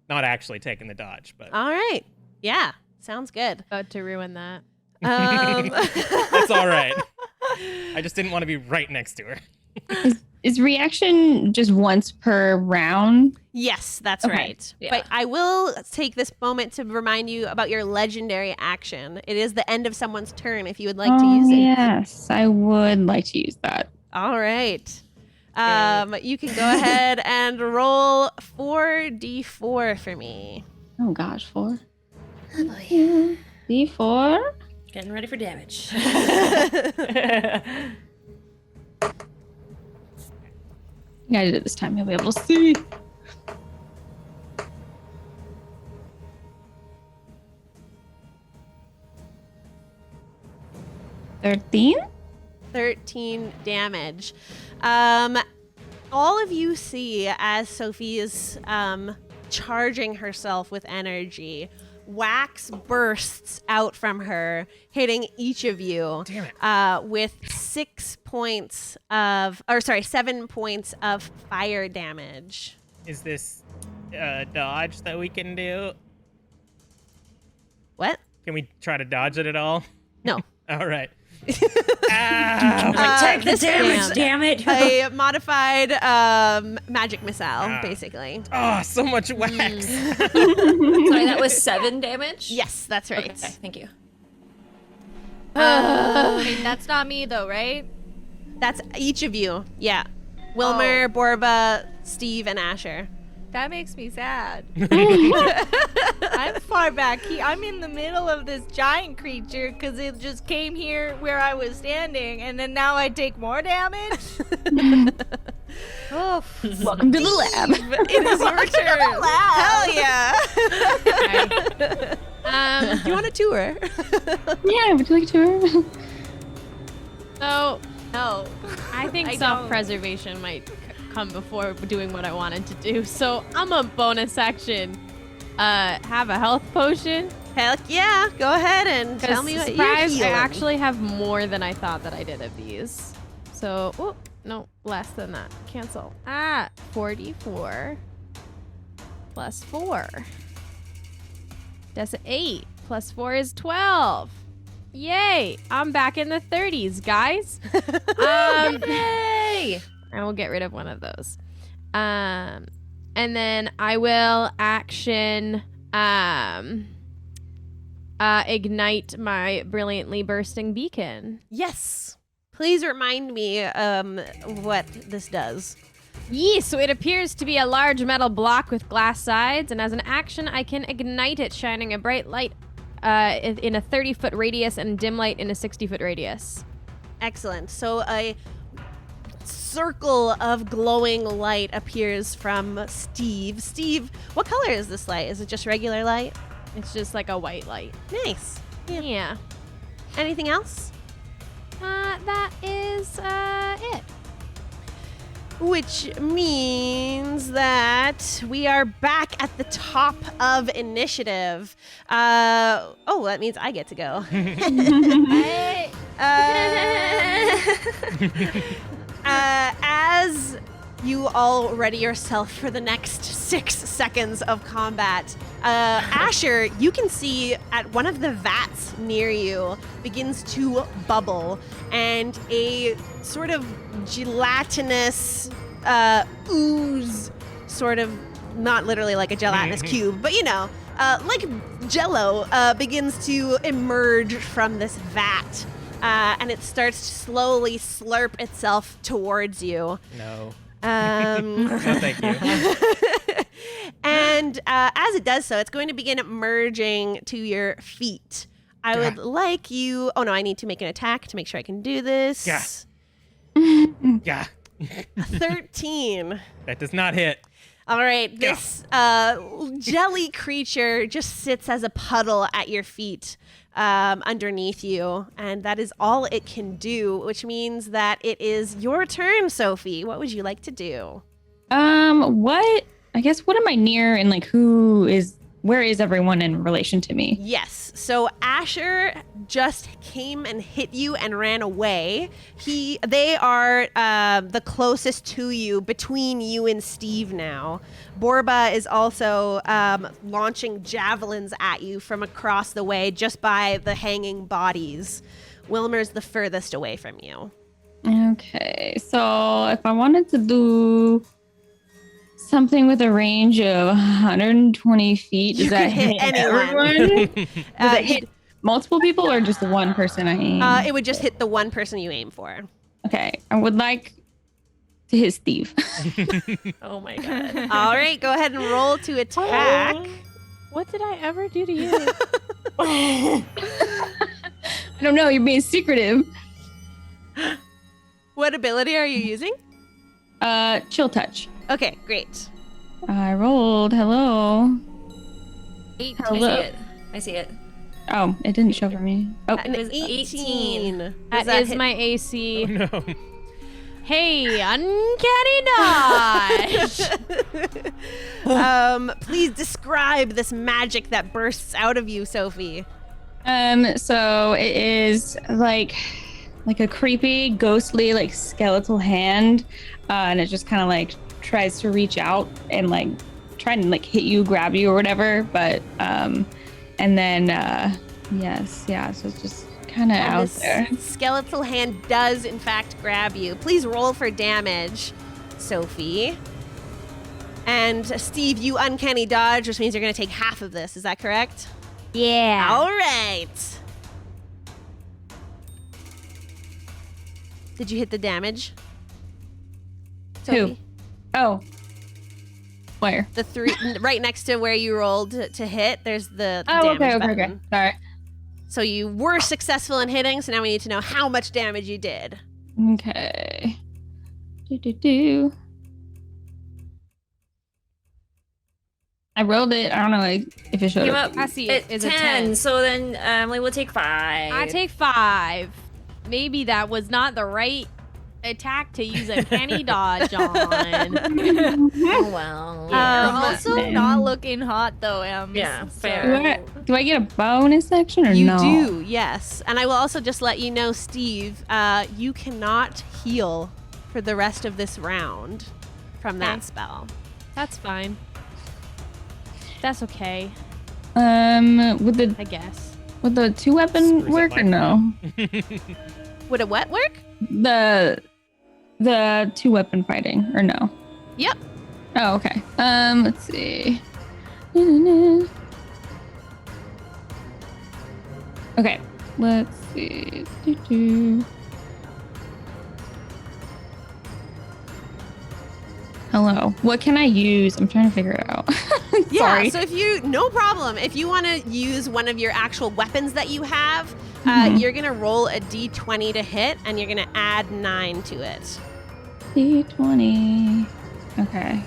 Not actually taking the dodge, but All right. Yeah, sounds good. About to ruin that. that's all right. I just didn't want to be right next to her. Is reaction just once per round? Yes, that's Okay. right. Yeah. But I will take this moment to remind you about your legendary action. It is the end of someone's turn if you would like to use it. Yes, I would like to use that. All right. You can go ahead and roll 4d4 for me. Oh gosh, 4. Oh boy. D4. Getting ready for damage. Yeah, I did it this time. You'll be able to see. 13? 13 damage. All of you see as Sophie is charging herself with energy, wax bursts out from her, hitting each of you. Damn it. With 7 points of fire damage. Is this a dodge that we can do? What? Can we try to dodge it at all? No. All right. Take the this damage, damn it. A modified magic missile, basically. Oh, so much wax. Sorry, that was 7 damage? Yes, that's right. Okay, thank you. Wait, that's not me though, right? That's each of you. Yeah. Wilmer, Borba, Steve, and Ascher. That makes me sad. I'm far back here. I'm in the middle of this giant creature because it just came here where I was standing, and then now I take more damage. Oh, Welcome to the lab. It is your turn. Hell yeah. Do you want a tour? Yeah, would you like a tour? So no. I think I don't. self-preservation might come before doing what I wanted to do. So I'm a bonus action. Have a health potion. Heck yeah. Go ahead and tell me what you're Surprise, I healing. actually have more than I thought that I did of these. So, no, less than that. Cancel. 44 plus 4. That's 8. Plus 4 is 12. Yay! I'm back in the 30s, guys. Yay! I will get rid of one of those. And then I will action ignite my brilliantly bursting beacon. Yes. Please remind me what this does. Yes, so it appears to be a large metal block with glass sides, and as an action, I can ignite it, shining a bright light in a 30-foot radius and dim light in a 60-foot radius. Excellent. So a circle of glowing light appears from Steve. Steve, what color is this light? Is it just regular light? It's just like a white light. Nice. Yeah. Anything else? That is it. Which means that we are back at the top of initiative. That means I get to go. As you all ready yourself for the next 6 seconds of combat, Ascher, you can see at one of the vats near you begins to bubble, and a sort of gelatinous ooze, sort of, not literally like a gelatinous cube, but like jello, begins to emerge from this vat. And it starts to slowly slurp itself towards you. No. No, thank you. And as it does so, it's going to begin merging to your feet. I would like you... Oh, no, I need to make an attack to make sure I can do this. Yeah. 13. That does not hit. All right, this jelly creature just sits as a puddle at your feet underneath you, and that is all it can do, which means that it is your turn, Sophie. What would you like to do? What am I near, and like where is everyone in relation to me? Yes, so Ascher just came and hit you and ran away. They are the closest to you, between you and Steve now. Borba is also launching javelins at you from across the way just by the hanging bodies. Wilmer's the furthest away from you. Okay, so if I wanted to do something with a range of 120 feet, does that hit everyone? Does it hit multiple people or just the one person I aim? It would just hit the one person you aim for. Okay, I would like to hit Steve. Oh my god. All right, go ahead and roll to attack. What did I ever do to you? I don't know, you're being secretive. What ability are you using? Chill touch. Okay, great. I rolled. Hello. 8. Hello. I see it. Oh, it didn't show for me. Oh, It was 18. That is hit? my AC. No. Hey, uncanny dodge. Please describe this magic that bursts out of you, Sophie. So it is like a creepy, ghostly, like skeletal hand, and it just kind of like tries to reach out and like try and like hit you, grab you, or whatever. But and then yes, yeah. So it's just kind of out This there. skeletal hand does, in fact, grab you. Please roll for damage, Sophie. And Steve, you uncanny dodge, which means you're going to take half of this. Is that correct? Yeah. All right. Did you hit the damage? Who? Oh, where? The 3 right next to where you rolled to hit. There's the Oh, damage okay. button. Sorry. So you were successful in hitting. So now we need to know how much damage you did. Okay. Do. I rolled it. I don't know like if it showed Came up. up I see at it is a 10, 10. so then Emily will take 5. I take 5. Maybe that was not the right attack to use uncanny dodge on. Oh, well. You're also Damn. not looking hot though, Em. Yeah, So- fair. Do I get a bonus action or You no? do, yes. And I will also just let you know, Steve, you cannot heal for the rest of this round from that Okay. spell. That's fine. That's okay, Would the I guess. 2-weapon Screws up work my or no? Would a what work? The 2-weapon fighting or no? Yep. Oh, okay. Let's see. Okay, let's see. Hello. What can I use? I'm trying to figure it out. Yeah, Sorry. so no problem. If you want to use one of your actual weapons that you have, you're going to roll a d20 to hit, and you're going to add 9 to it. D20. Okay.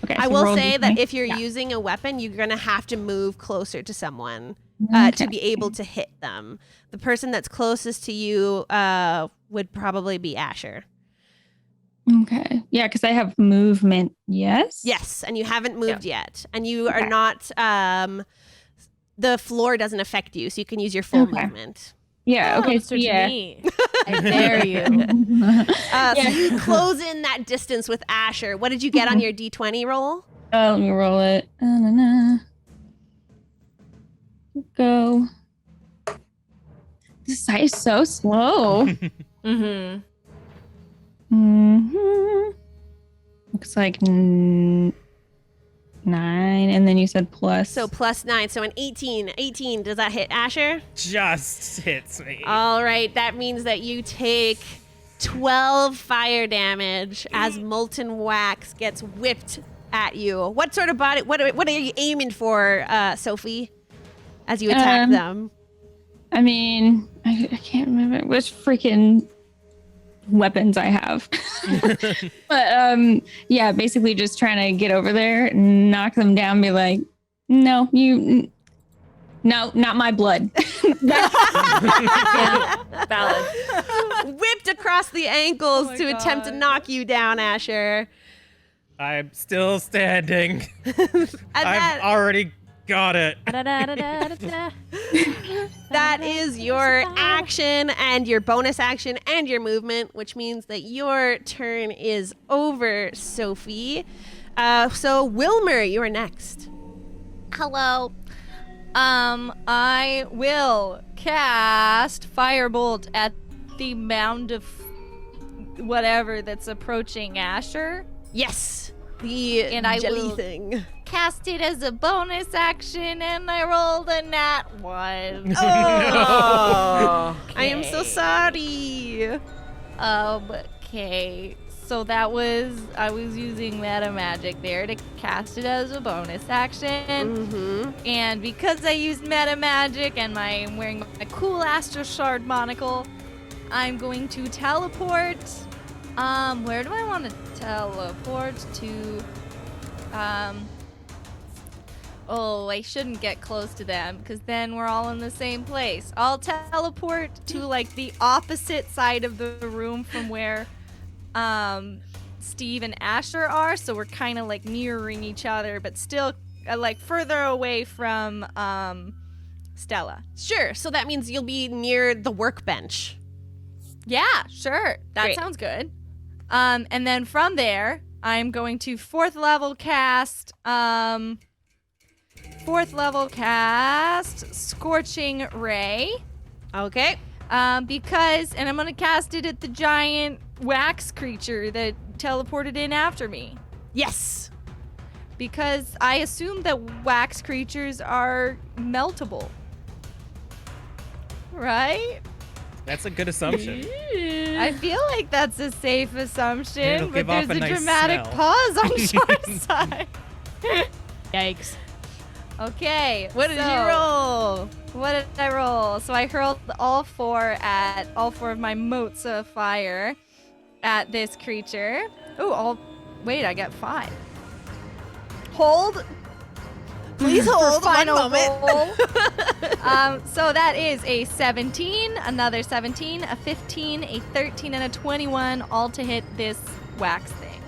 Okay. I so will roll say D20. that if you're Yeah. using a weapon, you're going to have to move closer to someone Okay. to be able to hit them. The person that's closest to you would probably be Ascher. Okay. Yeah, because I have movement. Yes. Yes, and you haven't moved yet. And you are Okay. not, the floor doesn't affect you, so you can use your full Okay. movement. Yeah. Okay. So Closer to yeah. me. I dare you. So you close in that distance with Ascher. What did you get on your d20 roll? Let me roll it. Go. This site is so slow. Mm-hmm. Looks like 9, and then you said plus. So plus 9, so an 18. 18, does that hit Ascher? Just hits me. All right, that means that you take 12 fire damage as molten wax gets whipped at you. What sort of body? What are you aiming for, Sophie, as you attack them? I mean, I can't remember which freaking weapons I have. But yeah, basically just trying to get over there, knock them down, be like, no, no, not my blood. Valid. Whipped across the ankles to attempt to knock you down, Ascher. I'm still standing. And I've already got it. Da-da-da-da-da-da. that is your action and your bonus action and your movement, which means that your turn is over, Sophie. So Wilmer, you are next. Hello. I will cast Firebolt at the mound of whatever that's approaching Ascher. Yes, the And I jelly will- thing. Cast it as a bonus action, and I rolled a nat 1. Oh, I am so sorry. Okay. So that was, I was using meta magic there to cast it as a bonus action. Mm-hmm. And because I used meta magic and I'm wearing my cool Astro Shard monocle, I'm going to teleport. Where do I want to teleport to? Oh, I shouldn't get close to them because then we're all in the same place. I'll teleport to like the opposite side of the room from where Steve and Ascher are, so we're kind of like mirroring each other, but still like further away from Stella. Sure. So that means you'll be near the workbench. Yeah, sure. That Great. sounds good. And then from there, I'm going to fourth level cast Scorching Ray. Okay. Because, and I'm going to cast it at the giant wax creature that teleported in after me. Yes. Because I assume that wax creatures are meltable. Right? That's a good assumption. I feel like that's a safe assumption, It'll but give off there's a a nice dramatic smell. pause on Char's side. Yikes. Okay. What did so- you roll? What did I roll? So I hurled all four of my motes of fire at this creature. Oh, wait, I got 5. Hold. Please hold one Final moment. roll. So that is a 17, another 17, a 15, a 13, and a 21, all to hit this wax thing.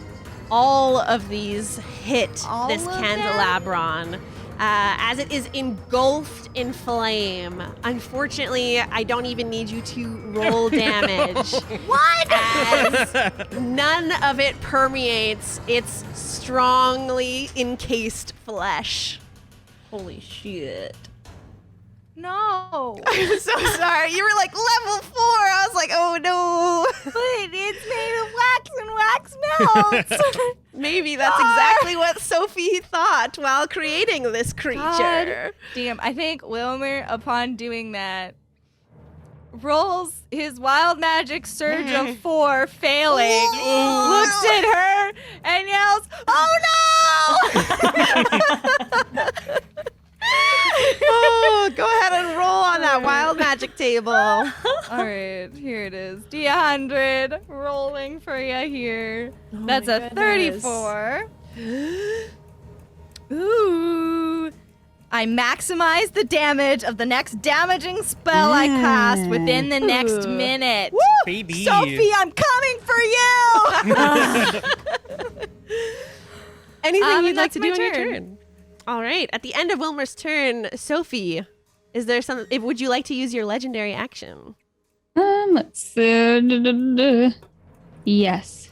All of these hit All this of them? candelabron as it is engulfed in flame. Unfortunately, I don't even need you to roll damage. What? As none of it permeates its strongly encased flesh. Holy shit. No. I'm so sorry. You were like level 4. I was like, oh no. But it's made of wax and wax melts. Maybe that's exactly what Sophie thought while creating this creature. God damn, I think Wilmer, upon doing that, rolls his wild magic surge of 4, failing, looks at her, and yells, "Oh no!" Oh, go ahead and roll on that wild magic table. All right, here it is. D100 rolling for you here. That's my a goodness. 34. Ooh. I maximize the damage of the next damaging spell I cast within the next minute. Baby. Sophie, I'm coming for you! Anything you'd like that's to my do on your turn. turn? All right. At the end of Wilmer's turn, Sophie, is there some? Would you like to use your legendary action? Let's see. Yes.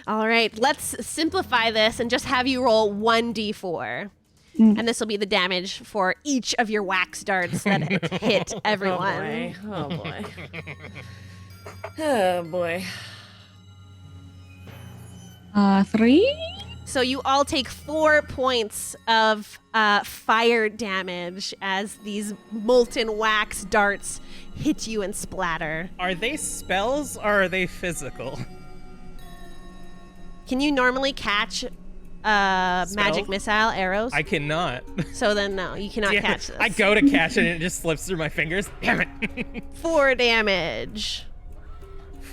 All right. Let's simplify this and just have you roll 1d4. Mm. And this will be the damage for each of your wax darts that hit everyone. Oh boy. Oh boy. 3. So you all take 4 points of fire damage as these molten wax darts hit you and splatter. Are they spells or are they physical? Can you normally catch magic missile arrows? I cannot. So then no, you cannot Damn it. catch this. I go to catch it and it just slips through my fingers. Damn it. 4 damage.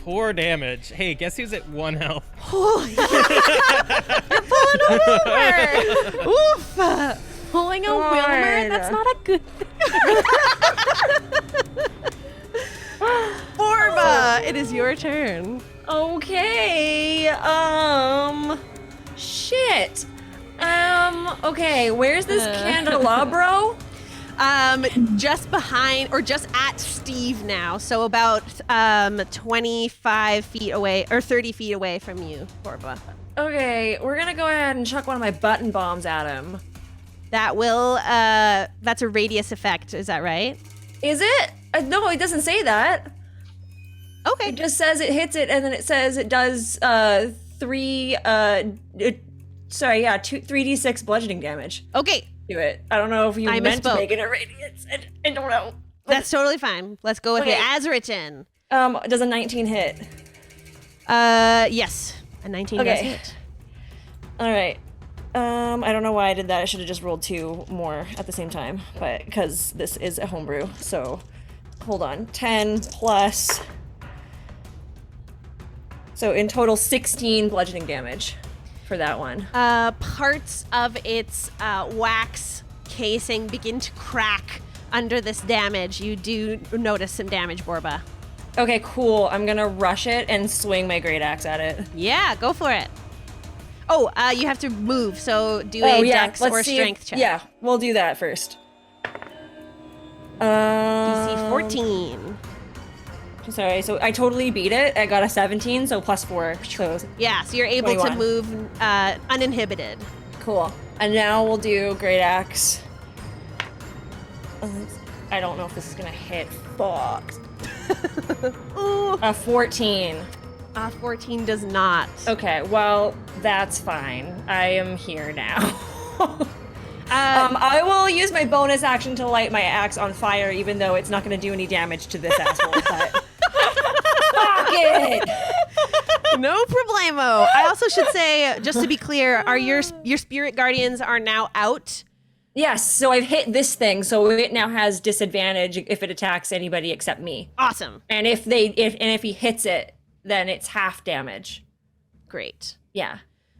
4 damage. Hey, guess who's at 1 health? Holy Oof! Pulling a Wilmer? That's not a good thing. Borba, it is your turn. Okay. Shit. Okay, where's this candelabro? Just behind or just at Steve now, so about 25 feet away or 30 feet away from you, Borba. Okay, we're gonna go ahead and chuck one of my button bombs at him. That will that's a radius effect, is that right? Is it? No, it doesn't say that. Okay. It just says it hits it, and then it says it does 3d6 bludgeoning damage Okay. to it. I don't know if you I meant to misspoke. make it a radius. I don't know. That's totally fine. Let's go with Okay. it as written. Does a 19 hit? Yes. A 19 does Okay. hit. All right. I don't know why I did that. I should have just rolled 2 more at the same time, but because this is a homebrew, so hold on. 10 plus. So in total, 16 bludgeoning damage for that one. Parts of its wax casing begin to crack under this damage. You do notice some damage, Borba. Okay, cool. I'm gonna rush it and swing my great axe at it. Yeah, go for it. Oh, you have to move, so do a dex or strength check. Yeah, we'll do that first. DC 14. Sorry, so I totally beat it. I got a 17, so plus 4. So Yeah, so you're able 21. to move uninhibited. cool. And now we'll do great axe. I don't know if this is gonna hit. Fuck. Ooh. 14. 14 does not. Okay, well, that's fine. I am here now. I will use my bonus action to light my axe on fire, even though it's not going to do any damage to this asshole. But fuck it! No problemo. I also should say, just to be clear, are your spirit guardians are now out? Yes, so I've hit this thing, so it now has disadvantage if it attacks anybody except me. Awesome. And if he hits it, then it's half damage. Great. Yeah.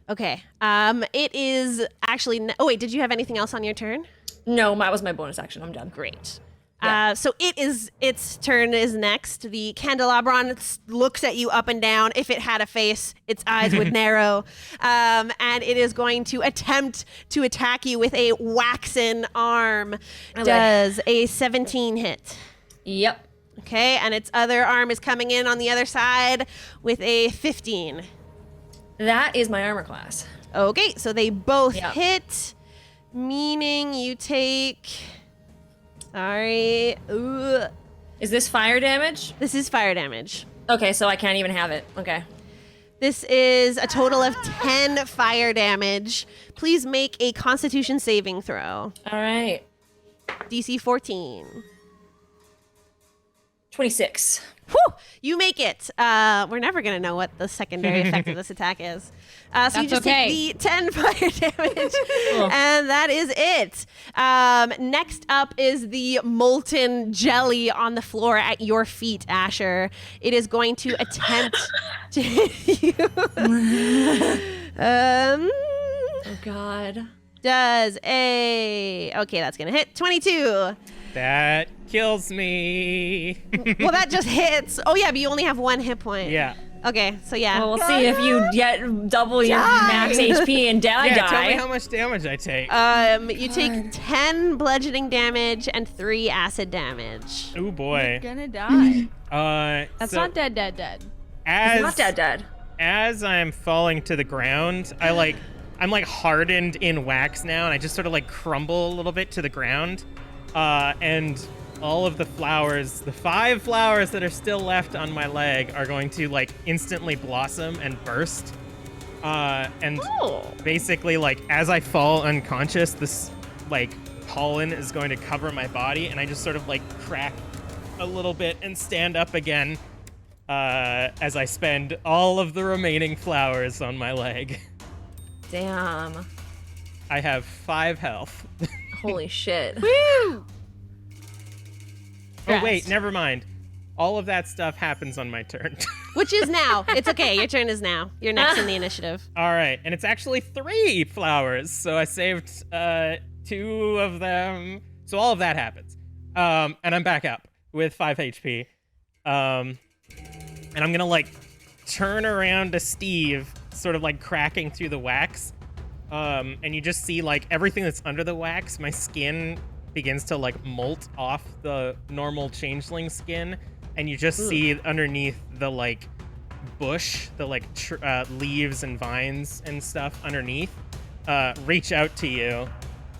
Okay. It is actually. Oh wait, did you have anything else on your turn? No, that was my bonus action. I'm done. Great. Yeah. So its turn is next. The candelabron looks at you up and down. If it had a face, its eyes would narrow. And it is going to attempt to attack you with a waxen arm. Okay. Does a 17 hit? Yep. Okay, and its other arm is coming in on the other side with a 15. That is my armor class. Okay, so they both Yep. hit, meaning you take. Sorry. Ooh. Is this fire damage? This is fire damage. Okay, so I can't even have it. Okay. This is a total of 10 fire damage. Please make a Constitution saving throw. All right. DC 14. 26. Whew! You make it. We're never going to know what the secondary effect of this attack is. So you just take the 10 fire damage, and that is it. Next up is the molten jelly on the floor at your feet, Ascher. It is going to attempt to hit you. Oh, God. Does a... Okay, that's going to hit. 22. That kills me. Well, that just hits. Oh, yeah, but you only have 1 hit point. Yeah. Okay, so yeah. Well, we'll see if you get double your max HP and die. Tell me how much damage I take. You take 10 bludgeoning damage and 3 acid damage. Oh boy. Gonna die. That's so not dead. He's not dead. As I'm falling to the ground, I'm like hardened in wax now, and I just sort of like crumble a little bit to the ground. And all of the flowers, the 5 flowers that are still left on my leg, are going to like instantly blossom and burst. And basically, like, as I fall unconscious, this like pollen is going to cover my body, and I just sort of like crack a little bit and stand up again as I spend all of the remaining flowers on my leg. Damn. I have 5 health. Holy shit. Woo! Oh, wait, never mind. All of that stuff happens on my turn. Which is now. It's okay. Your turn is now. You're next in the initiative. All right, and it's actually 3 flowers, so I saved 2 of them. So all of that happens. And I'm back up with 5 HP. And I'm gonna like turn around to Steve, sort of like cracking through the wax. And you just see like everything that's under the wax, my skin begins to like molt off the normal changeling skin, and you just see underneath the like bush, the like leaves and vines and stuff underneath reach out to you,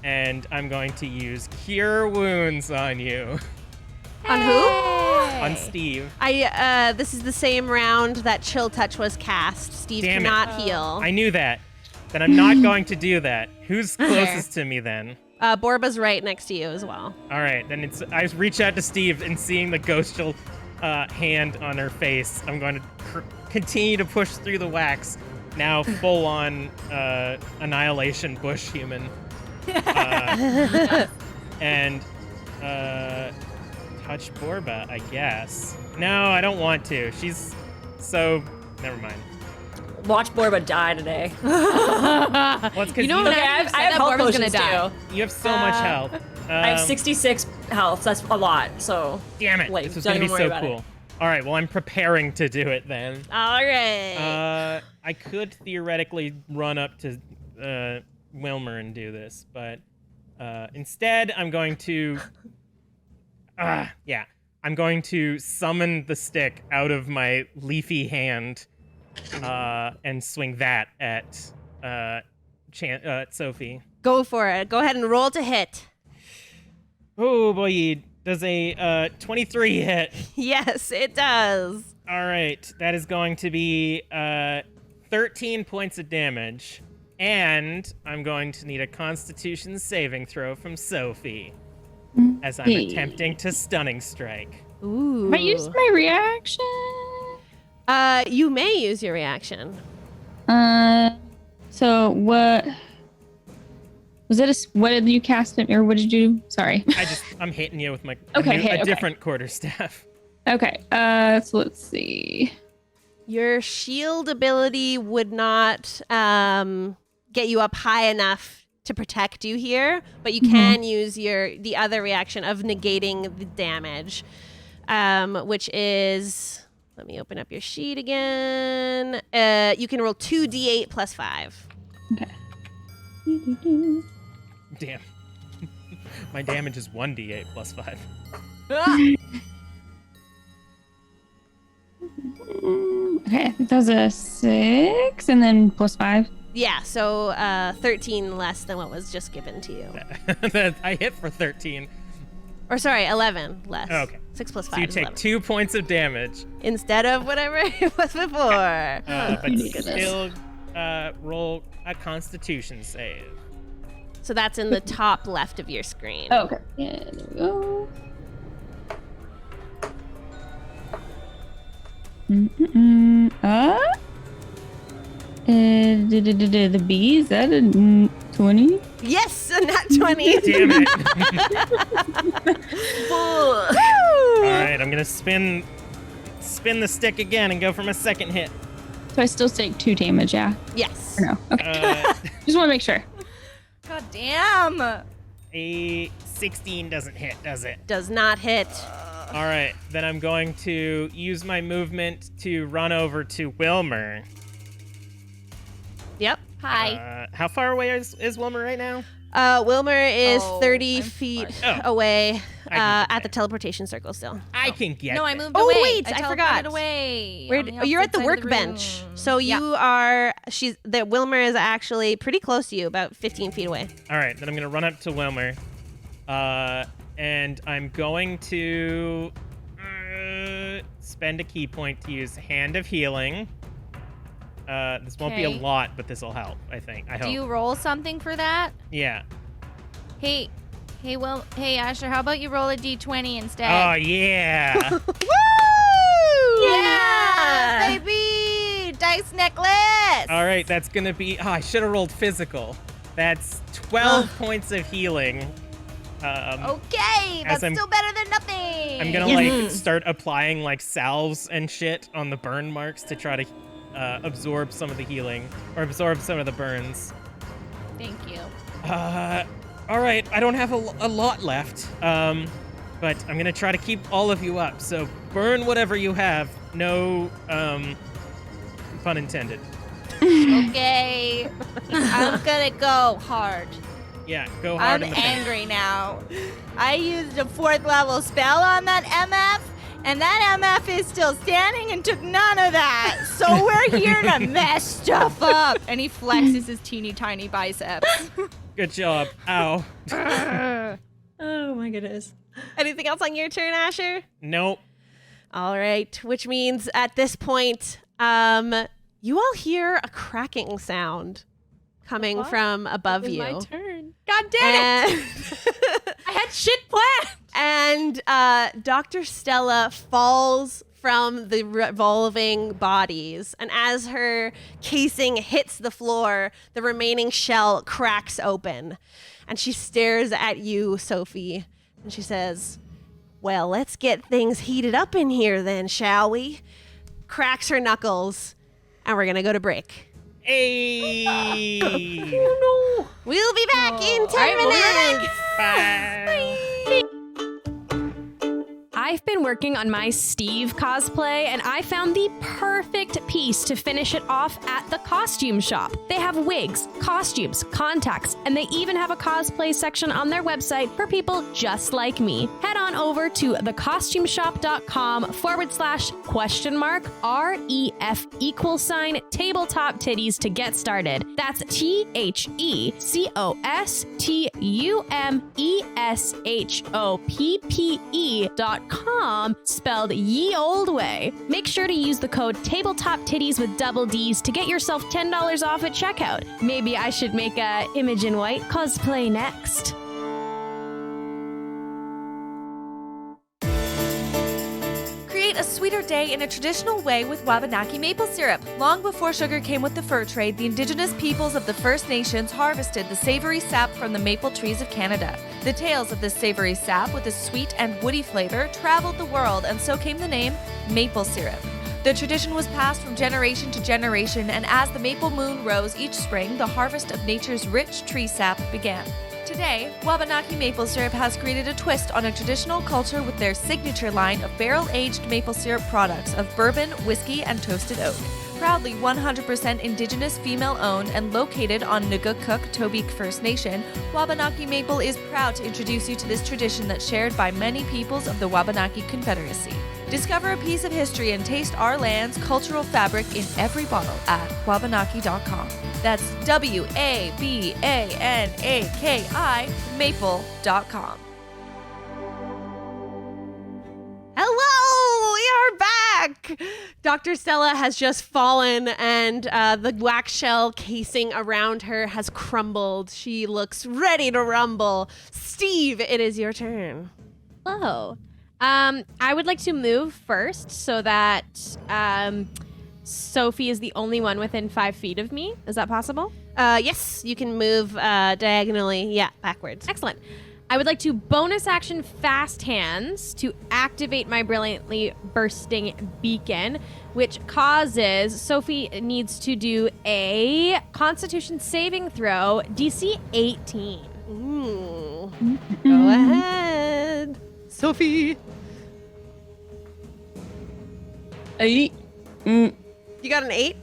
and I'm going to use Cure Wounds on you. On who? On Steve. This is the same round that Chill Touch was cast. Steve Damn it. cannot heal. I knew that. Then I'm not going to do that. Who's closest to me then? Borba's right next to you as well. All right, then I reach out to Steve, and seeing the ghostful hand on her face, I'm going to continue to push through the wax. Now full on annihilation bush human, and touch Borba, I guess. No, I don't want to. She's so. Never mind. watch Borba die today. Well, it's 'cause You know you, what? Okay, I said have that health Borba's potions gonna die. too. you have so much health. I have 66 health. That's a lot. So Damn it. Like, This was don't going to be even worry so about cool. All right, well, I'm preparing to do it then. All right. I could theoretically run up to Wilmer and do this, but instead I'm going to... I'm going to summon the stick out of my leafy hand and swing that at Sophie. Go for it. Go ahead and roll to hit. Oh, boy. Does a 23 hit? Yes, it does. All right, that is going to be 13 points of damage. And I'm going to need a Constitution saving throw from Sophie as I'm attempting to stunning strike. Ooh. Have I used my reaction? You may use your reaction. So what was it? What did you cast it, or what did you do? Sorry. I'm hitting you with my Okay. different quarterstaff. Okay. So let's see. Your shield ability would not get you up high enough to protect you here, but you can use the other reaction of negating the damage, which is, let me open up your sheet again. You can roll 2d8 plus 5. Okay. Damn. My damage is 1d8 plus 5. Okay, I think that was a 6, and then plus 5. Yeah, so 13 less than what was just given to you. I hit for 13. Or sorry, 11 less. Oh, okay. 6 plus 5 So you is take 11. 2 points of damage. Instead of whatever it was before. But goodness. still roll a Constitution save. So that's in the top left of your screen. Oh, okay. Yeah, there we go. The B, is that a 20? Yes, a nat 20. Damn it. Woo! All right, I'm going to spin the stick again and go for my second hit. So I still take 2 damage, yeah? Yes. Or no? Okay. Just want to make sure. God damn. A 16 doesn't hit, does it? Does not hit. All right, then I'm going to use my movement to run over to Wilmer. Yep. Hi. How far away is Wilmer right now? Wilmer is Oh, 30 I'm feet far. away I can get at the teleportation circle still. I can get No, I there. moved Oh, away. wait, I teleported forgot. away. Where on the you're at the opposite side of workbench. room. So Yeah. you are, Wilmer is actually pretty close to you, about 15 feet away. All right, then I'm going to run up to Wilmer. And I'm going to spend a key point to use Hand of Healing. This won't be a Okay. lot, but this will help, I think. I hope. Do you roll something for that? Yeah. Hey, Ascher, how about you roll a d20 instead? Oh, yeah. Woo! Yeah, baby! Dice necklace! All right, that's going to be... Oh, I should have rolled physical. That's 12 points of healing. Okay, As that's I'm- still better than nothing. I'm going to, start applying, salves and shit on the burn marks to try to absorb some of the healing, or absorb some of the burns. Thank you. All right, I don't have a lot left, but I'm going to try to keep all of you up, so burn whatever you have. No, pun intended. Okay, I'm gonna go hard. Yeah, go hard I'm in the paint. angry now. I used a 4th level spell on that MF, and that MF is still standing and took none of that. So we're here to mess stuff up. And he flexes his teeny tiny biceps. Good job. Ow. Oh my goodness. Anything else on your turn, Asher? Nope. All right, which means at this point, you all hear a cracking sound coming What? from above It's you. my turn. God damn it! And, I had shit planned. and Dr. Stella falls from the revolving bodies. And as her casing hits the floor, the remaining shell cracks open. And she stares at you, Sophie. And she says, "Well, let's get things heated up in here then, shall we?" Cracks her knuckles. and we're going to go to break. Hey. We'll be back in 10 minutes. Bye. I've been working on my Steve cosplay, and I found the perfect piece to finish it off at the costume shop. They have wigs, costumes, contacts, and they even have a cosplay section on their website for people just like me. Head on over to thecostumeshop.com/REF tabletop titties to get started. That's TheCostumeshop.com, spelled ye old way. Make sure to use the code Tabletop Tiddies with double D's to get yourself $10 off at checkout. Maybe I should make a Imogen White cosplay next. Create a sweeter day in a traditional way with Wabanaki maple syrup. Long before sugar came with the fur trade, the indigenous peoples of the First Nations harvested the savory sap from the maple trees of Canada. The tales of this savory sap with a sweet and woody flavor traveled the world, and so came the name maple syrup. The tradition was passed from generation to generation, and as the maple moon rose each spring, the harvest of nature's rich tree sap began. Today, Wabanaki maple syrup has created a twist on a traditional culture with their signature line of barrel-aged maple syrup products of bourbon, whiskey, and toasted oak. Proudly 100% indigenous female-owned and located on Nugukuk Tobique First Nation, Wabanaki Maple is proud to introduce you to this tradition that's shared by many peoples of the Wabanaki Confederacy. Discover a piece of history and taste our land's cultural fabric in every bottle at wabanaki.com. That's WABANAKI maple.com. Hello, we are back. Dr. Stella has just fallen, and the wax shell casing around her has crumbled. She looks ready to rumble. Steve, it is your turn. Hello. I would like to move first so that Sophie is the only one within 5 feet of me. Is that possible? Yes, you can move diagonally. Yeah, backwards. Excellent. I would like to bonus action fast hands to activate my brilliantly bursting beacon, which causes Sophie needs to do a Constitution saving throw, DC 18. Ooh. Go ahead, Sophie. 8. You got an 8?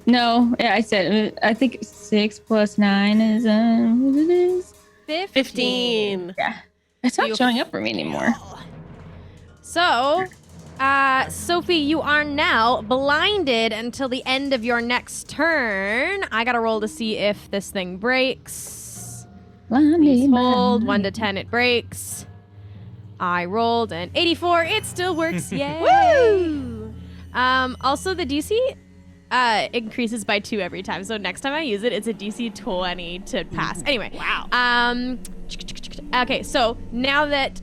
No, yeah, I said, I think 6 plus 9 is, what it is? 15. Yeah. It's not showing up for me anymore. So, Sophie, you are now blinded until the end of your next turn. I gotta roll to see if this thing breaks. Please hold. 1 to 10, it breaks. I rolled an 84. It still works. Yay! Woo! Also, the DC increases by 2 every time. So next time I use it, it's a DC 20 to pass. Anyway. Wow. Okay, so now that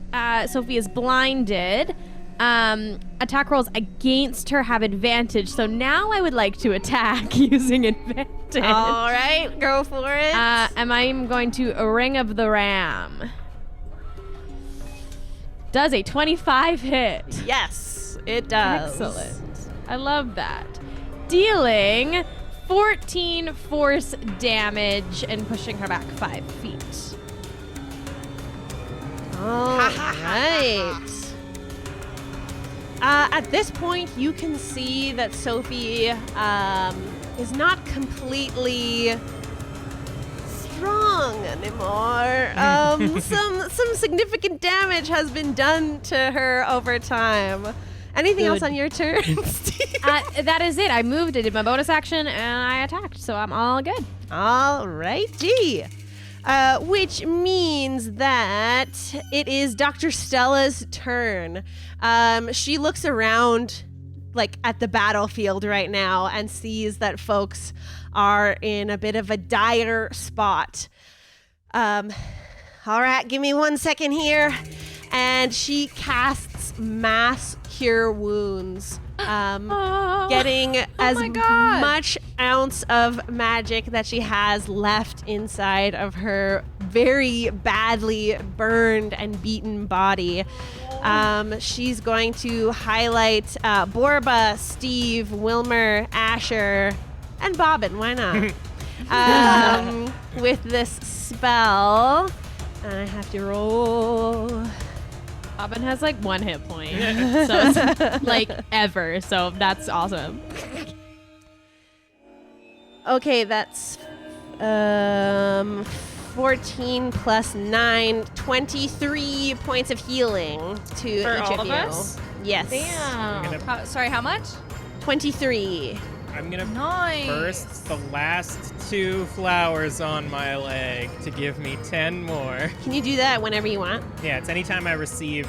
Sophie is blinded, attack rolls against her have advantage. So now I would like to attack using advantage. All right, go for it. And I'm going to Ring of the Ram. Does a 25 hit? Yes, it does. Excellent. I love that. Dealing 14 force damage and pushing her back 5 feet. All right. At this point, you can see that Sophie is not completely strong anymore. Some significant damage has been done to her over time. Anything else on your turn, Steve? That is it. I moved, I did my bonus action, and I attacked, so I'm all good. All righty. Which means that it is Dr. Stella's turn. She looks around, like, at the battlefield right now and sees that folks are in a bit of a dire spot. All right, give me 1 second here. And she casts Mass Cure Wounds, getting as much ounce of magic that she has left inside of her very badly burned and beaten body. She's going to highlight Borba, Steve, Wilmer, Ascher, and Bobbin. Why not? With this spell. And I have to roll. Bobbin has like 1 hit point. So it's like ever. So that's awesome. Okay, that's 14 plus 9, 23 points of healing to For each all of of you. us? Yes. I'm Damn. gonna, Sorry, how much? 23. I'm gonna Nice. burst the last 2 flowers on my leg to give me 10 more. Can you do that whenever you want? Yeah, it's anytime I receive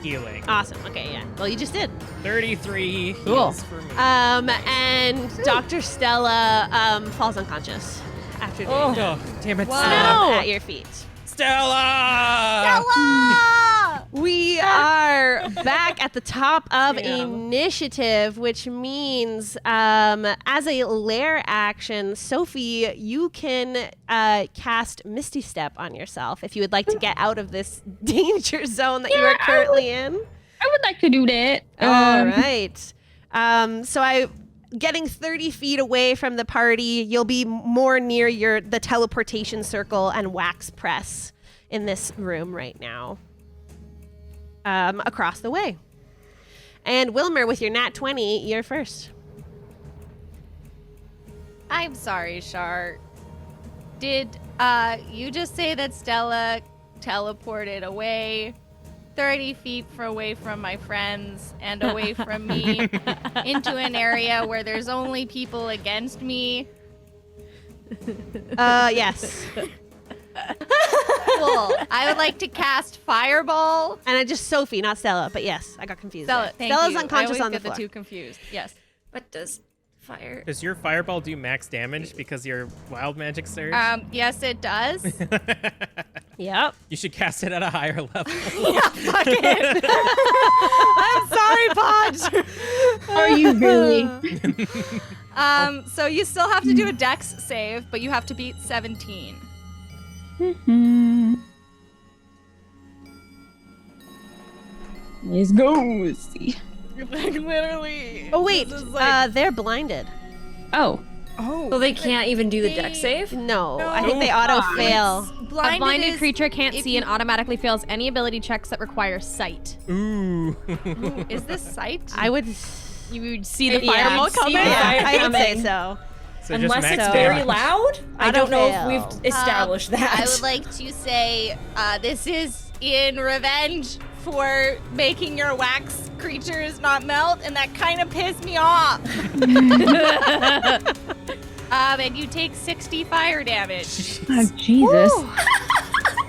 healing. Awesome. Okay, yeah. Well, you just did. 33 heals Cool. for me. And Dr. Stella falls unconscious after doing Oh. Oh, damn it, Wow. Stella. at your feet. Stella! We are back at the top of Damn. initiative, which means as a lair action, Sophie, you can cast Misty Step on yourself if you would like to get out of this danger zone that you are currently in. I would like to do that. All right. So getting 30 feet away from the party, you'll be more near the teleportation circle and wax press in this room right now. Across the way. And Wilmer, with your nat 20, you're first. I'm sorry, Char. Did you just say that Stella teleported away 30 feet away from my friends and away from me into an area where there's only people against me? Yes. Cool. I would like to cast Fireball. And I just Sophie, not Stella, but yes, I got confused. Stella, there. thank Stella's you. unconscious I always on the get floor. the two confused. Yes. What does fire? Does your fireball do max damage because your wild magic surge? Yes, it does. Yep. You should cast it at a higher level. Fuck it. I'm sorry, Podge. Are you really? So you still have to do a dex save, but you have to beat 17. Let's go. Let's see. Like literally. Oh, wait. They're blinded. Oh. So they can't even do the deck save? No, I think they auto fail. A blinded is- creature can't if see you- and automatically fails any ability checks that require sight. Ooh. Ooh, is this sight? I would. You would see the Yeah, fireball see coming. the Yeah, fire I would say coming. so. So Unless just it's max very damage. loud? I don't know if Auto-fail. we've established that. I would like to say this is in revenge for making your wax creatures not melt, and that kind of pissed me off. And you take 60 fire damage. Oh, Jesus.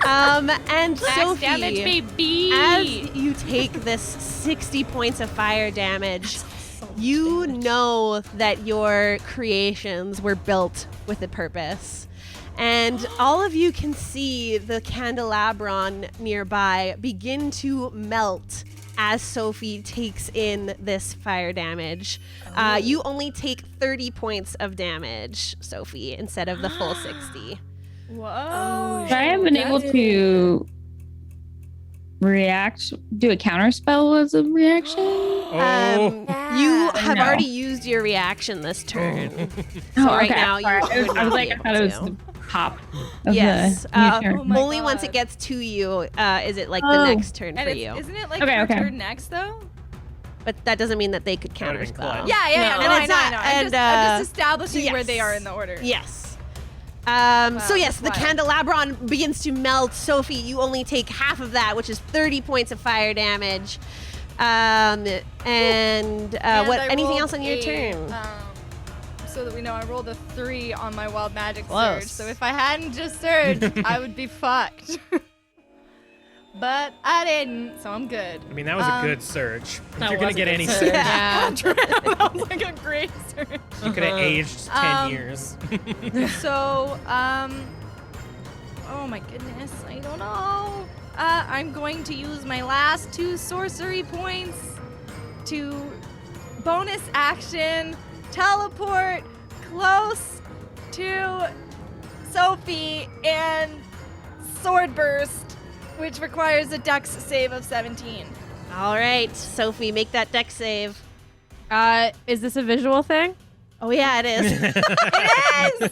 And Max Sophie, damage, baby. as you take this 60 points of fire damage, you know that your creations were built with a purpose. And all of you can see the candelabron nearby begin to melt as Sophie takes in this fire damage. You only take 30 points of damage, Sophie, instead of the full 60. Whoa. Should I have been able to react, do a counter spell as a reaction? Oh. You have No. already used your reaction this turn. Oh, right okay. now you Sorry. would I not was be like, I able thought it was to. the pop of Yes. the new turn. Oh my Only once God. it gets to you is it like the Oh. next turn And for you. isn't it like Okay, your okay. turn next though? But that doesn't mean that they could That would've been counterspell. clutch. Yeah, No. no, And I it's know, not- I know. and, I'm just establishing where they yes. are in the order. Yes. So Wow, yes, the that's wild. candelabron begins to melt. Sophie, you only take half of that, which is 30 points of fire damage. And what? I Anything rolled else on your turn? So that we know, I rolled a 3 on my wild magic Close. surge. So if I hadn't just surged, I would be fucked. But I didn't, so I'm good. I mean, that was a good surge. If That you're gonna was a get good any surge. surge, Yeah. That was like a great surge. you could have aged 10 years. So, oh my goodness, I don't know. I'm going to use my last 2 sorcery points to bonus action teleport close to Sophie and sword burst which requires a dex save of 17. All right, Sophie, make that dex save. Is this a visual thing? Oh yeah, it is. It is.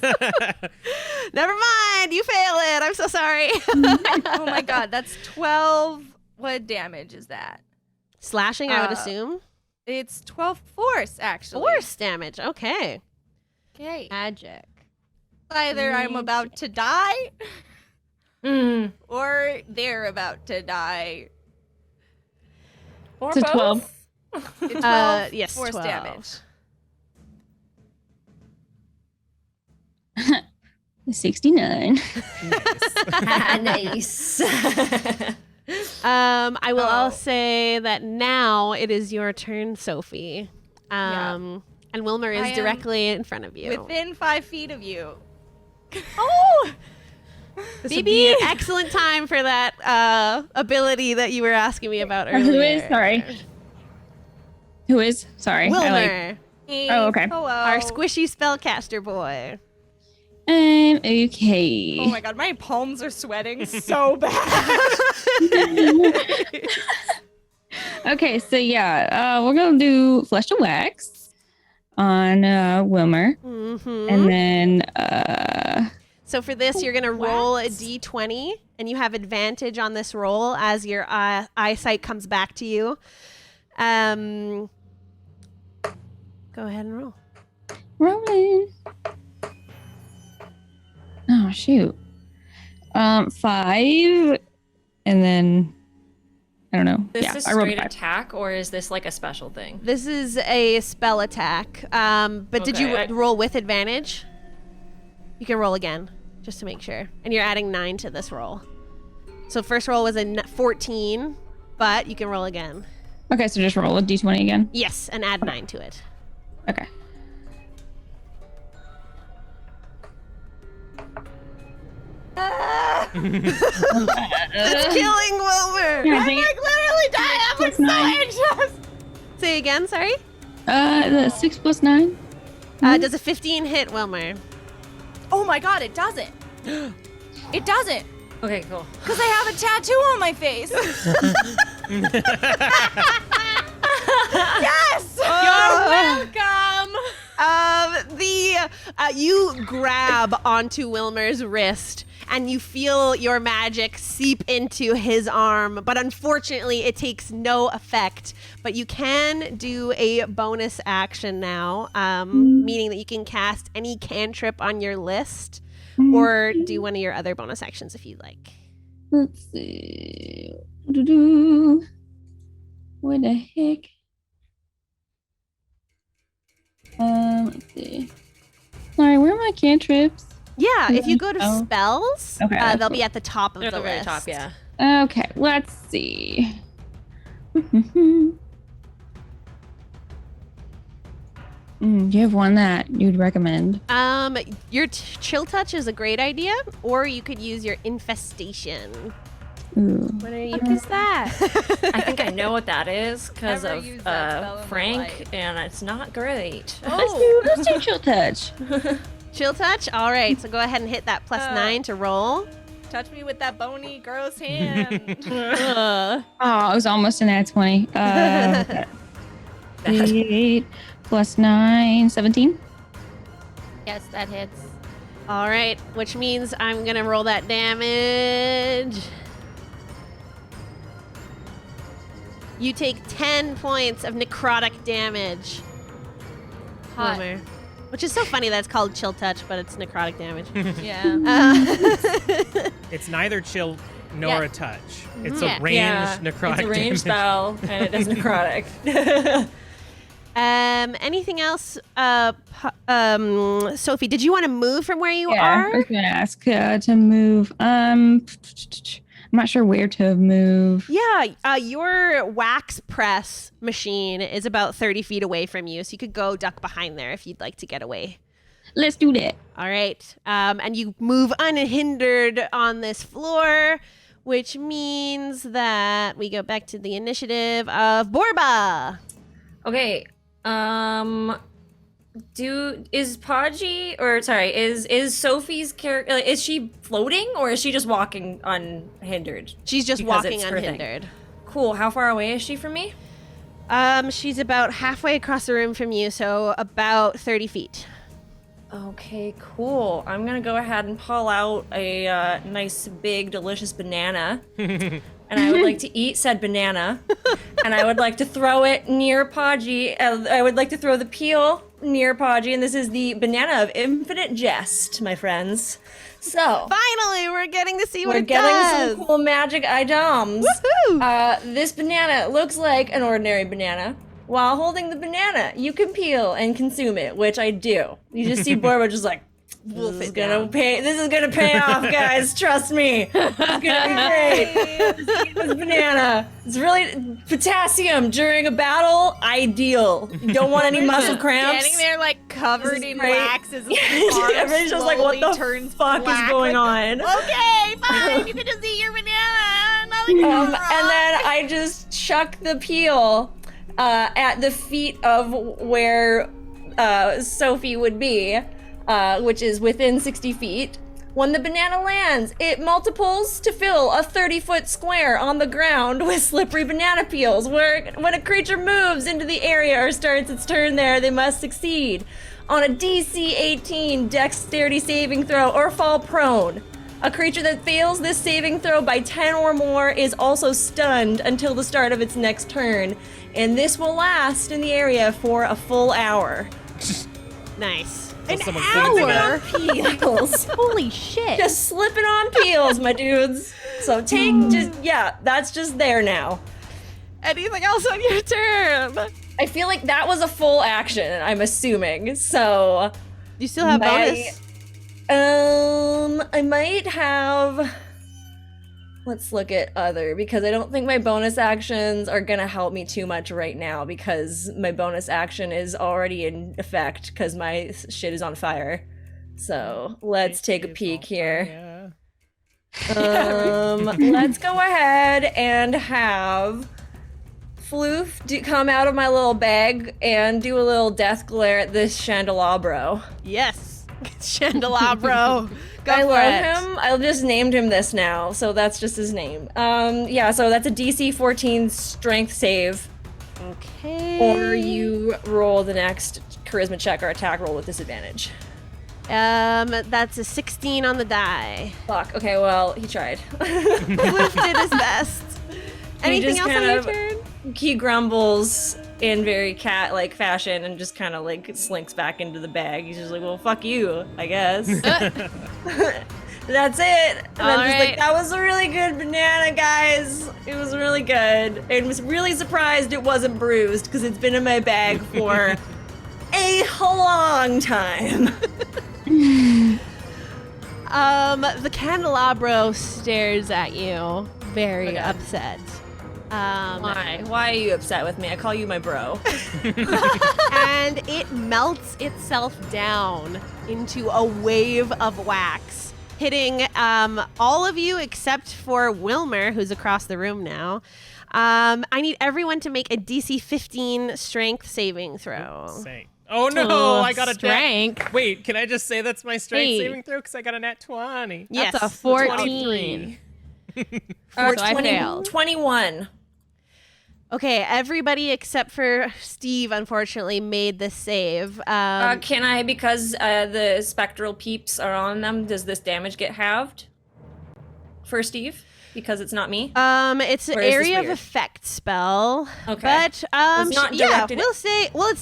Never mind, you fail it. I'm so sorry. Oh my god, that's 12. What damage is that? Slashing, I would assume. It's 12 force, actually. Force damage. Okay. Okay. Magic. Either I'm about to die, or they're about to die. Or It's a both. 12. It's 12 yes, force 12. damage. 69. Nice. I will all say that now it is your turn, Sophie. And Wilmer I is am directly in front of you. Within 5 feet of you. Oh! This would be an excellent time for that ability that you were asking me about earlier. Who is? Sorry. Who is? Sorry. Wilmer, Oh, okay. Hello. our squishy spellcaster boy. Okay. Oh my god, my palms are sweating so bad. Okay, so yeah, we're gonna do Flesh to Wax on Wilmer. Mm-hmm. And then So for this, you're going to roll a d20, and you have advantage on this roll as your eyesight comes back to you. Go ahead and roll. rolling. Oh shoot. 5 and then I don't know. This yeah, is I rolled a straight 5. attack, or is this like a special thing? This is a spell attack. But did you Okay. roll with advantage? You can roll again, just to make sure. And you're adding 9 to this roll. So first roll was a 14, but you can roll again. Okay, so just roll a d20 again. Yes, and add 9 to it. Okay. It's killing Wilmer. Yeah, I think Literally died. I'm Plus so 9. anxious. Say again, sorry. The 6 plus 9. Does a 15 hit Wilmer? Oh my god, it doesn't. It doesn't. Okay, cool. Because I have a tattoo on my face. Yes! Welcome. You grab onto Wilmer's wrist and you feel your magic seep into his arm, but unfortunately it takes no effect. But you can do a bonus action now, meaning that you can cast any cantrip on your list or do one of your other bonus actions if you'd like. Let's see. Doo-doo. Where the heck? Let's see. Sorry, where are my cantrips? Yeah, if you go to Oh. spells, Okay. they'll be at the top of They're the at the very list. top, yeah. Okay, let's see. Do you have one that you'd recommend? Your chill touch is a great idea, or you could use your infestation. Ooh. What are you? What is that? I think I know what that is because Never of used that spell in my Frank, life. and it's not great. Let's do chill touch. Chill touch. All right, so go ahead and hit that plus 9 to roll. Touch me with that bony, gross hand. Oh, it was almost an at 20. 8 plus 9, 17. Yes, that hits. All right, which means I'm gonna roll that damage. You take 10 points of necrotic damage. Hot. Wilmer. Which is so funny that it's called chill touch, but it's necrotic damage. Yeah. It's neither chill nor Yeah. Mm-hmm. a touch. It's Yeah. a ranged necrotic It's a ranged damage. spell, and it does necrotic. Anything else? Sophie, did you want to move from where you Yeah, I are? was gonna ask to move. I'm not sure where to move. Yeah, your wax press machine is about 30 feet away from you, so you could go duck behind there if you'd like to get away. Let's do that. All right. And you move unhindered on this floor, which means that we go back to the initiative of Borba. Okay. is Podgie is Sophie's character, is she floating or is she just walking unhindered? She's just Because walking it's her thing. unhindered. Cool. How far away is she from me? She's about halfway across the room from you, so about 30 feet. Okay, cool. I'm gonna go ahead and pull out a nice, big, delicious banana. And I would like to eat said banana. And I would like to throw it near Podgie. I would like to throw the peel near Podgie. And this is the banana of infinite jest, my friends. So, Finally, we're getting to see what we're it getting does. some cool magic items. Woohoo! This banana looks like an ordinary banana. While holding the banana, you can peel and consume it, which I do. You just see Borba just like, Wolf this it down. is gonna pay off, guys. Trust me. It's gonna be great. Just eat this banana. It's really potassium during a battle. Ideal. You don't want any muscle cramps. Standing there like covered This is in great. wax as Everybody's just like, what the fuck is going on? Okay, fine. You can just eat your banana. Nothing goes wrong. And then I just chuck the peel at the feet of where Sophie would be, which is within 60 feet. When the banana lands, it multiples to fill a 30-foot square on the ground with slippery banana peels. When a creature moves into the area or starts its turn there, they must succeed on a DC 18 dexterity saving throw or fall prone. A creature that fails this saving throw by 10 or more is also stunned until the start of its next turn, and this will last in the area for a full hour. Nice. So someone's hour? Peels. Holy shit. Just slipping on peels, my dudes. So that's just there now. Anything else on your turn? I feel like that was a full action, I'm assuming. So You still have bonus. I might have. Let's look at other, because I don't think my bonus actions are gonna help me too much right now, because my bonus action is already in effect because my shit is on fire. So let's take a peek here. Let's go ahead and have Floof come out of my little bag and do a little death glare at this chandelabro. Yes. Chandelabro. Go I for love it. him. I just named him this now, so that's just his name. Yeah, so that's a DC 14 strength save. Okay. Or you roll the next charisma check or attack roll with disadvantage. That's a 16 on the die. Fuck, okay, well, he tried. Wolf did his best. Anything just else on kind your of- turn? He grumbles in very cat-like fashion and just kind of like slinks back into the bag. He's just like, well, fuck you, I guess. That's it. And I'm just like, right. that was a really good banana, guys. It was really good. I was really surprised it wasn't bruised because it's been in my bag for a long time. The candelabro stares at you, very Okay. upset. Why? Why are you upset with me? I call you my bro. And it melts itself down into a wave of wax, hitting all of you except for Wilmer, who's across the room now. I need everyone to make a DC 15 strength saving throw. Say. Oh no, I got a strength. Wait, can I just say that's my strength Hey. saving throw? Because I got a nat 20. Yes. That's a 14. 23. So I failed. 21. Okay, everybody except for Steve, unfortunately, made the save. Can I, because the spectral peeps are on them, does this damage get halved for Steve? Because it's not me? It's an Or is this area of weird? effect spell. Okay. But It's not yeah, directed at- we'll say. Well,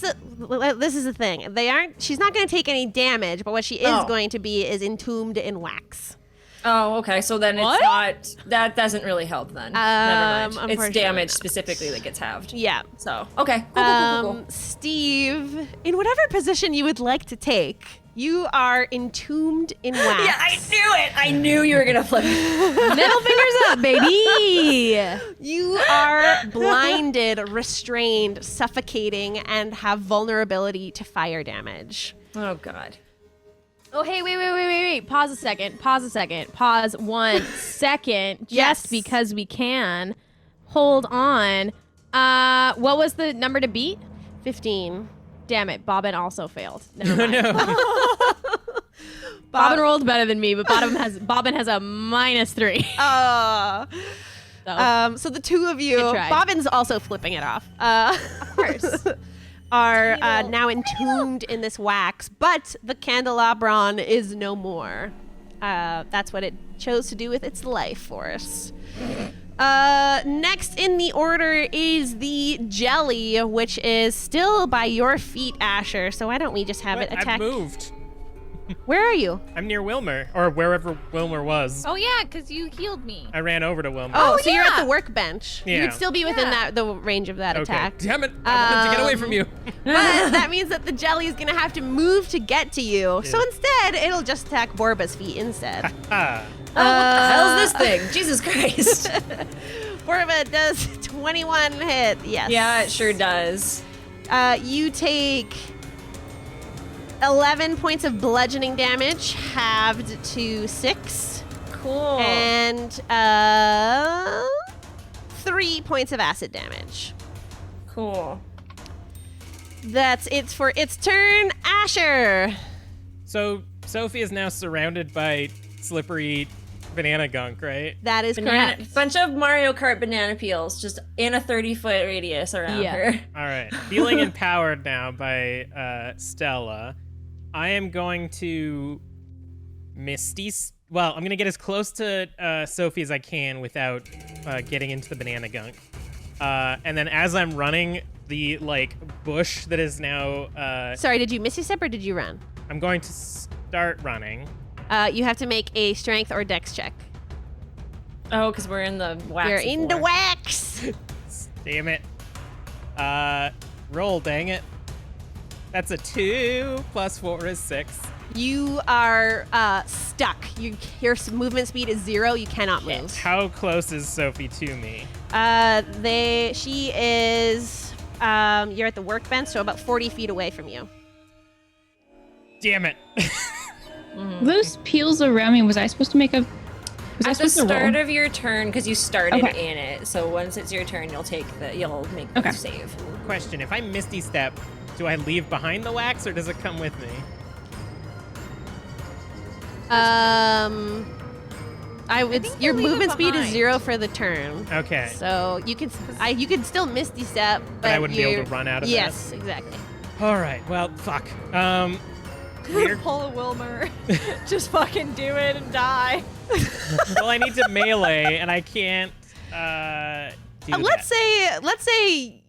this is the thing. They aren't. She's not going to take any damage, but what she is Oh. going to be is entombed in wax. Oh, okay. So then it's What? not. That doesn't really help then. Never mind. It's unfortunately damage not. specifically that gets halved. Yeah. So okay. Cool. Steve, in whatever position you would like to take, you are entombed in wax. Yeah, I knew it. I knew you were gonna flip. Middle fingers up, baby. You are blinded, restrained, suffocating, and have vulnerability to fire damage. Oh God. Oh, hey, wait. Pause a second. Pause 1 second. Just Yes. because we can. Hold on. What was the number to beat? 15. damn it, Bobbin also failed. Never mind. No. Bobbin rolled better than me, but Bobbin has a -3. So the two of you, Good try. Bobbin's also flipping it off. Of course. Are now entombed in this wax, but the candelabron is no more. That's what it chose to do with its life force. Next in the order is the jelly, which is still by your feet, Ascher. So why don't we just have it attack? I've moved. Where are you? I'm near Wilmer, or wherever Wilmer was. Oh yeah, because you healed me. I ran over to Wilmer. Oh, so you're at yeah. the workbench. Yeah. You'd still be within Yeah. the range of that Okay. attack. Damn it! I wanted to get away from you. But that means that the jelly is gonna have to move to get to you. So Yeah. instead, it'll just attack Borba's feet instead. Ah. Oh, what the hell is this thing? Jesus Christ. Borba does 21 hit. Yes. Yeah, it sure does. You take 11 points of bludgeoning damage, halved to 6, Cool. and 3 points of acid damage. Cool. That's it for its turn. Ascher. So Sophie is now surrounded by slippery banana gunk, right? That is Banana, correct. bunch of Mario Kart banana peels just in a 30-foot radius around Yeah. her. All right. Feeling empowered now by Stella, I am going to I'm going to get as close to Sophie as I can without getting into the banana gunk. And then as I'm running, the bush that is now Sorry, did you Misty Step or did you run? I'm going to start running. You have to make a strength or dex check. Oh, because we're in the wax. You're in the wax. Damn it. Roll, dang it. That's a 2 plus 4 is 6. You are stuck. Your movement speed is 0. You cannot move. How close is Sophie to me? She is. You're at the workbench, so about 40 feet away from you. Damn it. Those peels around me, was I supposed to make a... Was I At the supposed to start roll? of your turn, because you started Okay. in it, so once it's your turn, you'll make Okay. the save. Question, if I Misty Step, do I leave behind the wax or does it come with me? I would. think Your you leave it movement speed is behind. 0 for the turn. Okay. So you could still Misty Step, but I wouldn't be able you're- to run out of Yes, exactly. All right. Well, fuck. We're, Pull a Wilmer. Just fucking do it and die. well, I need to melee, and I can't do Let's that. say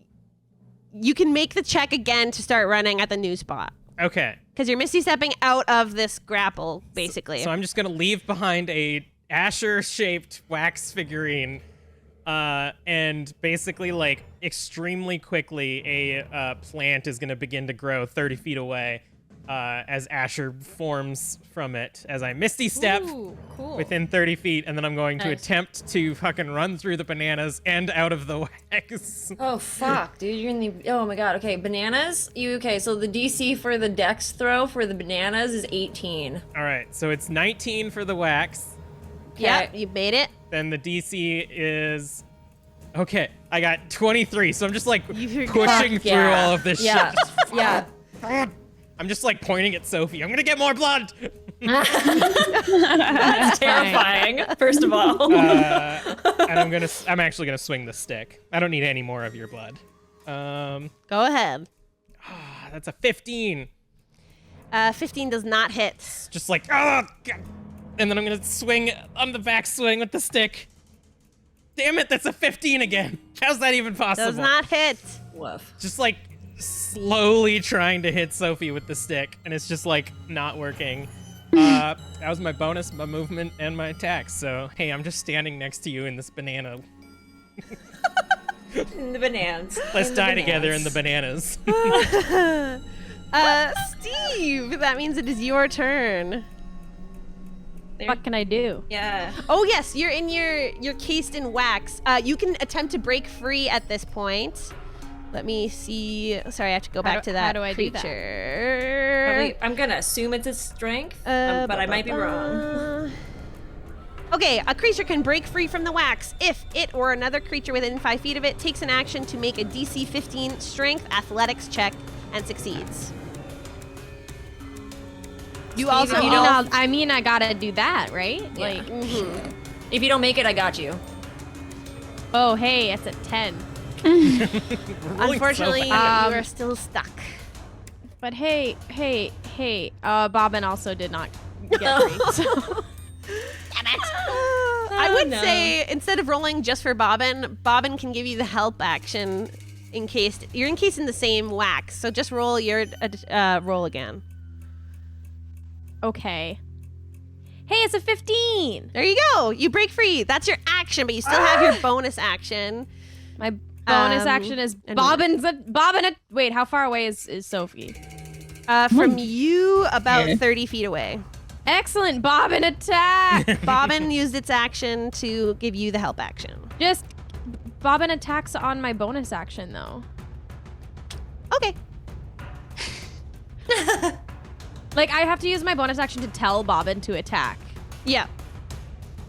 you can make the check again to start running at the new spot Okay. because you're Misty Stepping out of this grapple, basically. So I'm just gonna leave behind a Asher-shaped wax figurine, and basically, extremely quickly, a plant is gonna begin to grow 30 feet away, as Asher forms from it. As I Misty Step Ooh, cool. within 30 feet, and then I'm going to Nice. attempt to fucking run through the bananas and out of the wax. Oh fuck, dude, you're in the. Oh my god. Okay, bananas. So the DC for the dex throw for the bananas is 18. All right, so it's 19 for the wax. Yep, you made it. Then the DC is. Okay, I got 23, so I'm just You're- pushing through Yeah. all of this Yeah. shit. Yeah. I'm just pointing at Sophie. I'm gonna get more blood. That's terrifying. First of all. And I'm actually gonna swing the stick. I don't need any more of your blood. Go ahead. That's a 15. 15 does not hit. Just oh, God. And then I'm gonna swing on the back swing with the stick. Damn it, that's a 15 again. How's that even possible? Does not hit. Woof. Just slowly trying to hit Sophie with the stick, and it's just not working. That was my bonus, my movement, and my attack. So hey, I'm just standing next to you in this banana. In the bananas. Let's In the die together in the bananas. bananas. Steve, that means it is your turn. What can I do? Yeah. Oh yes, you're cased in wax. You can attempt to break free at this point. Let me see. Sorry, I have to go back to that how do I do that? creature. Probably, I'm gonna assume it's a strength, but I might be wrong. Okay, a creature can break free from the wax if it or another creature within 5 feet of it takes an action to make a DC 15 strength athletics check and succeeds. You Steve, also if you all- I mean, I gotta do that, right? Yeah. Like, If you don't make it, I got you. oh, hey, it's a 10. We're rolling so unfortunately, fast. you are still stuck. But hey, Bobbin also did not get 3. So. I would no. say instead of rolling just for Bobbin, Bobbin can give you the help action in case you're encased in the same wax. So just roll your roll again. Okay. Hey, it's a 15. There you go. You break free. That's your action, but you still have your bonus action. My bonus action is and- Bobbin. Wait, how far away is Sophie? From you, about 30 feet away. Excellent, Bobbin attack. Bobbin used its action to give you the help action. Just Bobbin attacks on my bonus action though. Okay. Like I have to use my bonus action to tell Bobbin to attack. Yeah.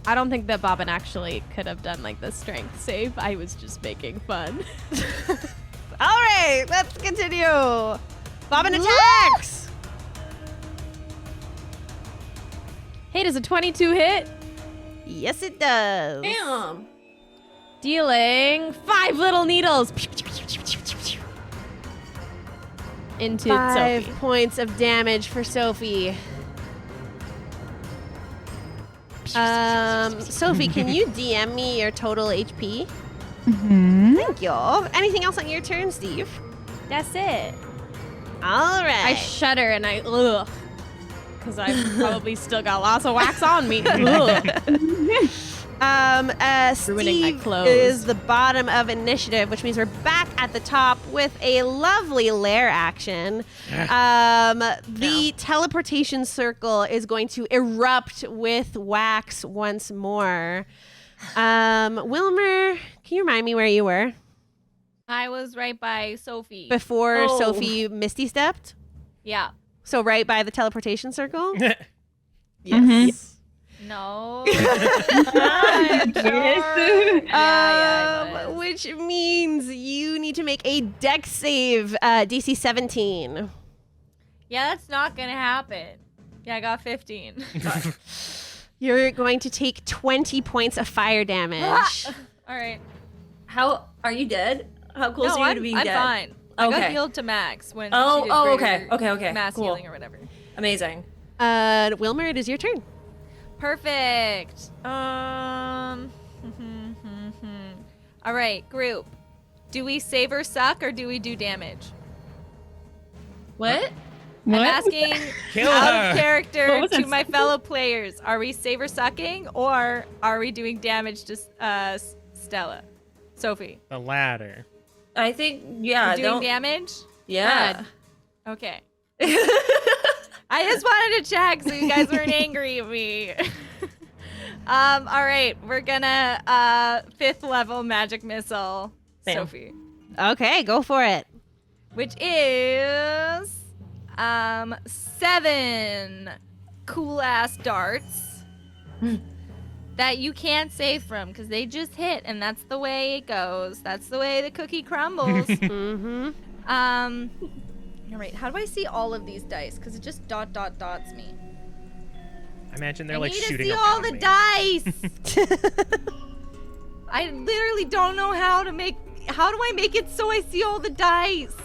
I don't think that Bobbin actually could have done like the strength save. I was just making fun. All right, let's continue. Bobbin attacks. Hey, does a 22 hit? Yes, it does. Damn. Dealing 5 little needles into 5 Sophie. points of damage for Sophie. Sophie, can you DM me your total HP? Thank you. Anything else on your turn, Steve? That's it. All right. I shudder and I ugh, because I've probably still got lots of wax on me. Ugh. Ruining my Steve clothes. is the bottom of initiative, which means we're back at the top with a lovely lair action. The teleportation circle is going to erupt with wax once more. Wilmer, can you remind me where you were I was right by Sophie. before Oh. Sophie Misty stepped? Yeah. So right by the teleportation circle? Yes. No. Yes. Which means you need to make a dex save, DC 17. Yeah, that's not gonna happen. Yeah, I got 15. You're going to take 20 points of fire damage. All right. How are you dead? How close No, are you I'm, to being I'm dead? fine. I got Okay. healed to max when Oh, she did oh, greater okay, mass cool. healing or whatever. Amazing. Wilmer, it is your turn. Perfect. All right, group. Do we save or suck or do we do damage? What? What? I'm asking Kill out her. of character What was to that my fellow players. Are we save or sucking or are we doing damage to Stella? Sophie. The latter. I think yeah. We're doing Don't. damage? Yeah. Okay. I just wanted to check so you guys weren't angry at me. All right, we're gonna 5th level magic missile Bam. Sophie, Okay, go for it. which is 7 cool ass darts that you can't save from because they just hit, and that's the way it goes. That's the way the cookie crumbles. Mm-hmm. All right, how do I see all of these dice? Because it just dots me. I imagine they're I like need shooting to see around all the me. dice. I literally don't know how do I make it so I see all the dice?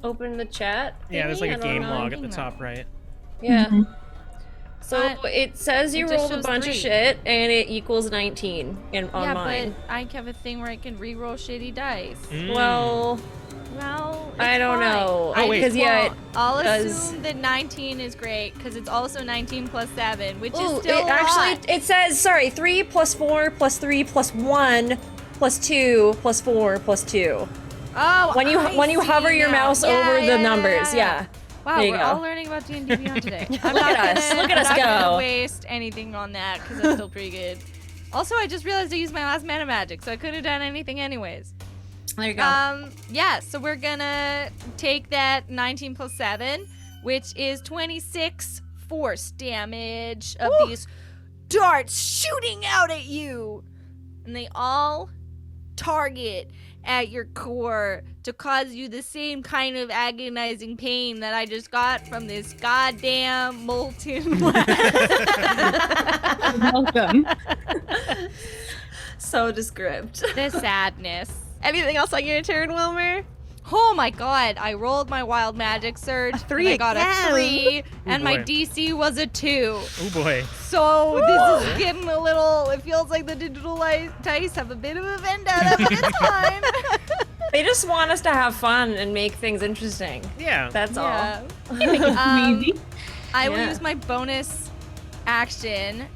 Open the chat. Yeah, there's like thingy? a I don't game know. log at the top right. Yeah. Mhm. So But it says you it just rolled a shows bunch of 3. shit and it equals 19 on Yeah, mine. but I have a thing where I can re-roll shitty dice. Mm. Well, Well, I it's don't fine. know. Oh, wait. Because yeah, Well, I'll does- assume that 19 is great because it's also 19 plus 7, which Ooh, is still it a actually lot. it says 3 plus 4 plus 3 plus 1 plus 2 plus 4 plus 2. Oh, When you I hover see your now. mouse Yeah, over yeah, the numbers, yeah. Wow, There you we're go. all learning about D&D Beyond today. I'm Look not at us. gonna- Look at us I'm not go. gonna waste anything on that because that's still pretty good. Also, I just realized I used my last mana magic, so I couldn't have done anything anyways. There you go. Yeah, so we're gonna take that 19 plus 7, which is 26 force damage of these darts shooting out at you. And they all target at your core to cause you the same kind of agonizing pain that I just got from this goddamn molten Welcome. So descript. the sadness. Anything else on your turn, Wilmer? Oh my god, I rolled my wild magic surge. 3 and I got again. a 3, and my boy. DC was a 2. Oh boy. So this is getting a little, it feels like the digital dice have a bit of a vendetta, but it's fine. They just want us to have fun and make things interesting. Yeah. That's Yeah. all. Easy. I will Yeah. use my bonus action.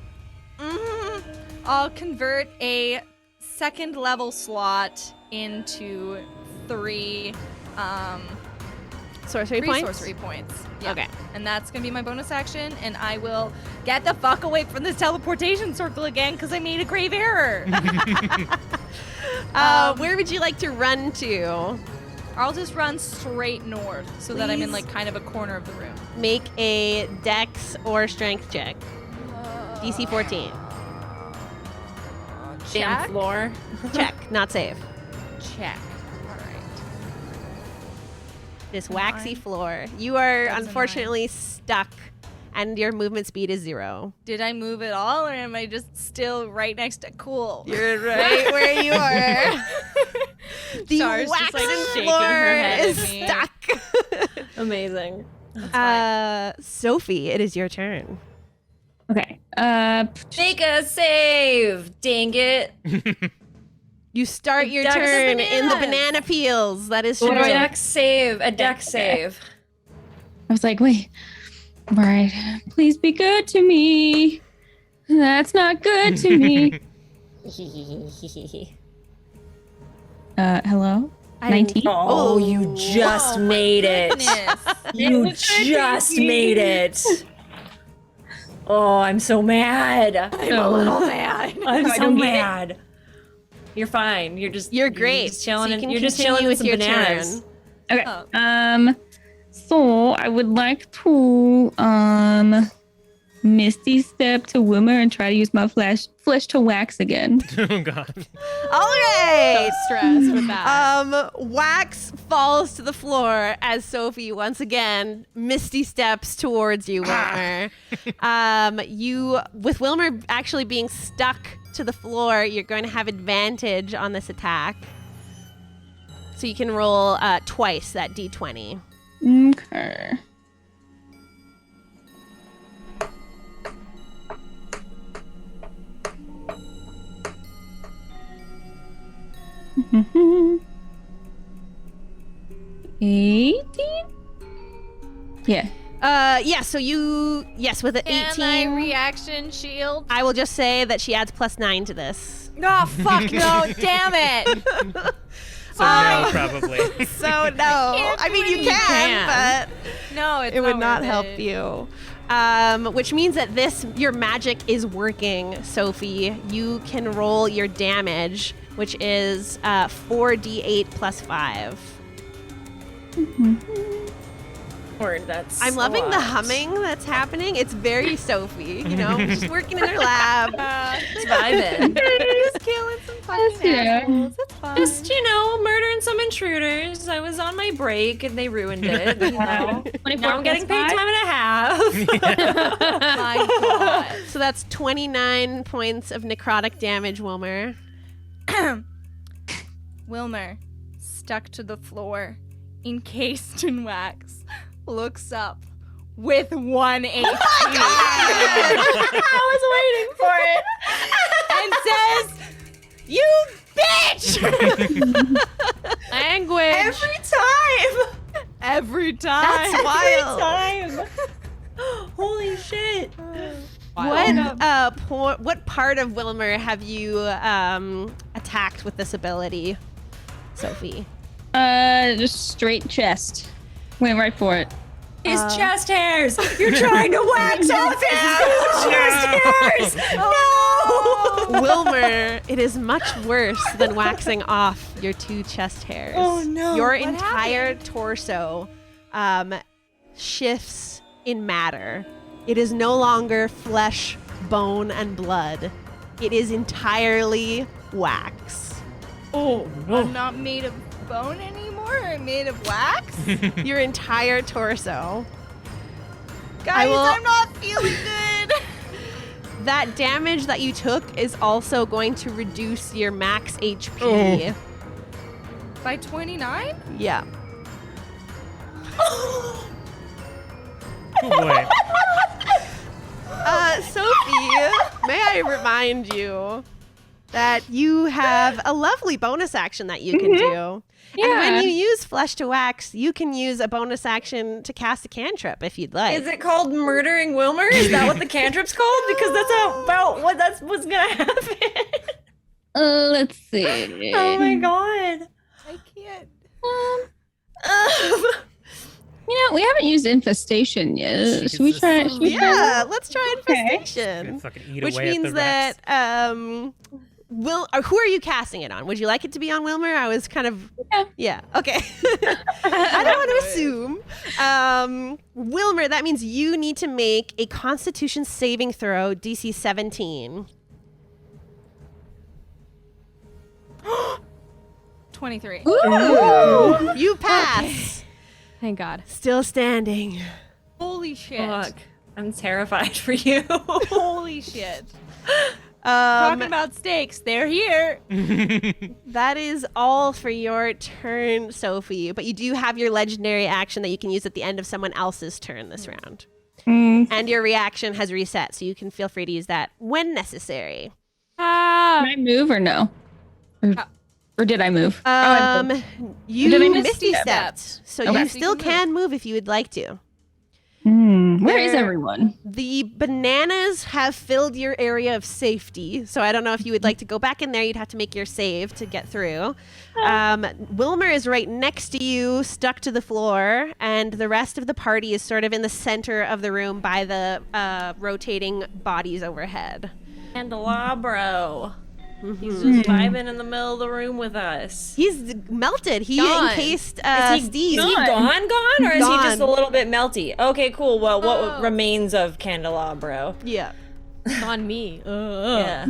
I'll convert a second level slot into 3 Sorcery three points? sorcery points. Yeah. Okay. And that's gonna be my bonus action, and I will get the fuck away from this teleportation circle again because I made a grave error. Where would you like to run to? I'll just run straight north so that I'm in Please. like kind of a corner of the room. Make a dex or strength check. DC 14. Damn Check. floor. Check, not save. Check. All right. This waxy 9. floor. You are That was a unfortunately stuck, and your movement speed is 0. Did I move at all, or am I just still right next to cool? You're right where you are. The Star's just, waxy like, shaking floor her head is at me. stuck. Amazing. Sophie, it is your turn. Okay. Make a save. Dang it. You start your Dex turn in the bananas. banana peels. That is A true. dex save. A dex save. I was like, wait, Bright, please be good to me. That's not good to me. Hello? I didn't- 19? Oh, you just made it. Goodness. You just made it. Oh, I'm so mad. I'm a little mad. I'm so mad. You're fine. You're great. just chilling. So you can you're just continue chilling with with some your bananas. turn. Okay. Oh. So I would like to Misty step to Wilmer and try to use my flesh to wax again. Oh god. All right. Stress with that. Wax falls to the floor as Sophie once again misty steps towards you, Wilmer. You, with Wilmer actually being stuck to the floor, you're going to have advantage on this attack. So you can roll twice that d20. Okay. Mm-hmm. 18? Yeah. Yeah, so with an Can 18. I reaction shield? I will just say that she adds +9 to this. Oh, fuck no, damn it. So no, probably. So no. I mean, you anything. can, but No, it's it would not worth help it. you. Which means that your magic is working, Sophie. You can roll your damage, which is 4d8 plus 5. Word, that's I'm a loving the lot. humming that's happening. It's very Sophie, you know, just working in her lab. It's vibing. Just killing some fucking Yeah. assholes. It's fine. Just, murdering some intruders. I was on my break and they ruined it. You know? 24 Now I'm getting plus paid 5? time and a half. My God. So that's 29 points of necrotic damage, Wilmer. Wilmer, stuck to the floor, encased in wax, looks up with 1 HP. I was waiting for it. and says, "You bitch!" Language. Every time. That's wild. Time. Holy shit. What part of Wilmer have you attacked with this ability, Sophie? Just straight chest. Went right for it. His chest hairs. You're trying to wax off his chest hairs. No. Wilmer, it is much worse than waxing off your 2 chest hairs. Oh, no. Your What entire happened? torso shifts in matter. It is no longer flesh, bone, and blood. It is entirely wax. Oh, I'm not made of bone anymore. I'm made of wax. Your entire torso. Guys, will- I'm not feeling good. That damage that you took is also going to reduce your max HP. By 29? Yeah. Oh boy. Sophie, may I remind you that you have a lovely bonus action that you can do. Yeah. And when you use Flesh to Wax, you can use a bonus action to cast a cantrip if you'd like. is it called murdering Wilmer? Is that what the cantrip's called? Because that's about what's gonna happen. Let's see. Oh my god. I can't. We haven't used infestation yet. Should we try? Should we try Yeah, let's try infestation. Gonna fucking eat Which away means at the rats. that who are you casting it on? Would you like it to be on Wilmer? I was kind of yeah. Okay. I don't want to assume. Wilmer, that means you need to make a Constitution saving throw, DC 17. 23. Ooh, you pass. Thank God. Still standing. Holy shit. Fuck. I'm terrified for you. Holy shit. Talking about stakes, they're here. That is all for your turn, Sophie. But you do have your legendary action that you can use at the end of someone else's turn this round. And your reaction has reset, so you can feel free to use that when necessary. Can I move or no? Or did I move? You Did I miss misty step? stepped, so Okay. you still can move if you would like to. Where is There- everyone? The bananas have filled your area of safety, so I don't know if you would like to go back in there. You'd have to make your save to get through. Wilmer is right next to you, stuck to the floor, and the rest of the party is sort of in the center of the room by the rotating bodies overhead. Candelabro. He's just vibing in the middle of the room with us. He's melted. He Gone. encased Is Steve. he gone, or is he just a Gone. little bit melty? Okay, cool. Well, what remains of Candelabro? Yeah. On me. Yeah.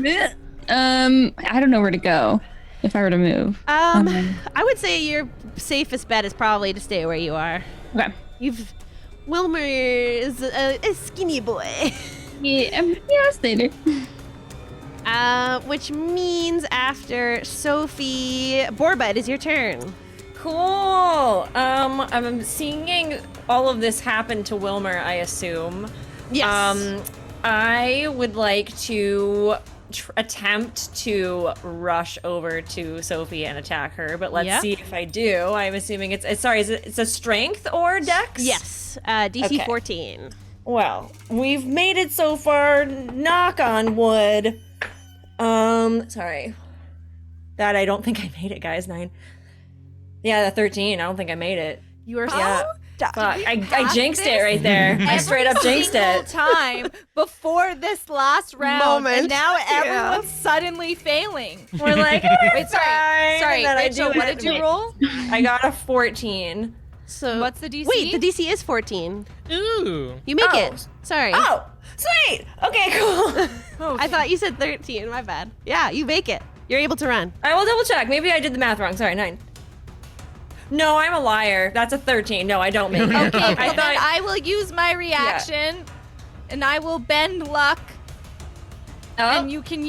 I don't know where to go if I were to move. I would say your safest bet is probably to stay where you are. Okay. Wilmer is a skinny boy. Yeah, I'll stay there. Which means after Sophie, Borba, it is your turn. Cool. I'm seeing all of this happen to Wilmer, I assume. Yes. I would like to attempt to rush over to Sophie and attack her, but let's Yeah. see if I do. I'm assuming it's a strength or dex? Yes. DC Okay. 14. Well, we've made it so far. Knock on wood. Sorry. That I don't think I made it, guys. 9. Yeah, the 13. I don't think I made it. You are Yeah. Fuck. I jinxed it this right there. I straight up jinxed Single it. time before this last round, Moment. and now Yeah. everyone's suddenly failing. We're like, Wait, sorry, And then I Rachel, do what it. did you roll? I got a 14. So What's the DC? Wait, the DC is 14. Ooh. You make Oh. it. Sorry. Oh, sweet. Okay, cool. I thought you said 13. My bad. Yeah, you make it. You're able to run. I will double check. Maybe I did the math wrong. Sorry, 9. No, I'm a liar. That's a 13. No, I don't make it. Okay, well I then thought. I will use my reaction, and I will bend luck, and you can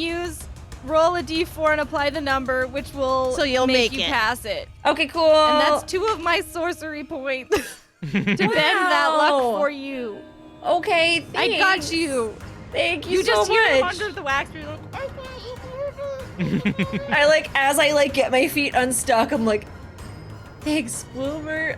roll a d4 and apply the number, which will So you'll make you it. pass it. Okay, cool. And that's 2 of my sorcery points to bend that luck for you. Okay, I thanks. got you. Thank you, You so just hear him much. under the wax. You're like, I got you. As I get my feet unstuck, I'm like, thanks, Wilmer.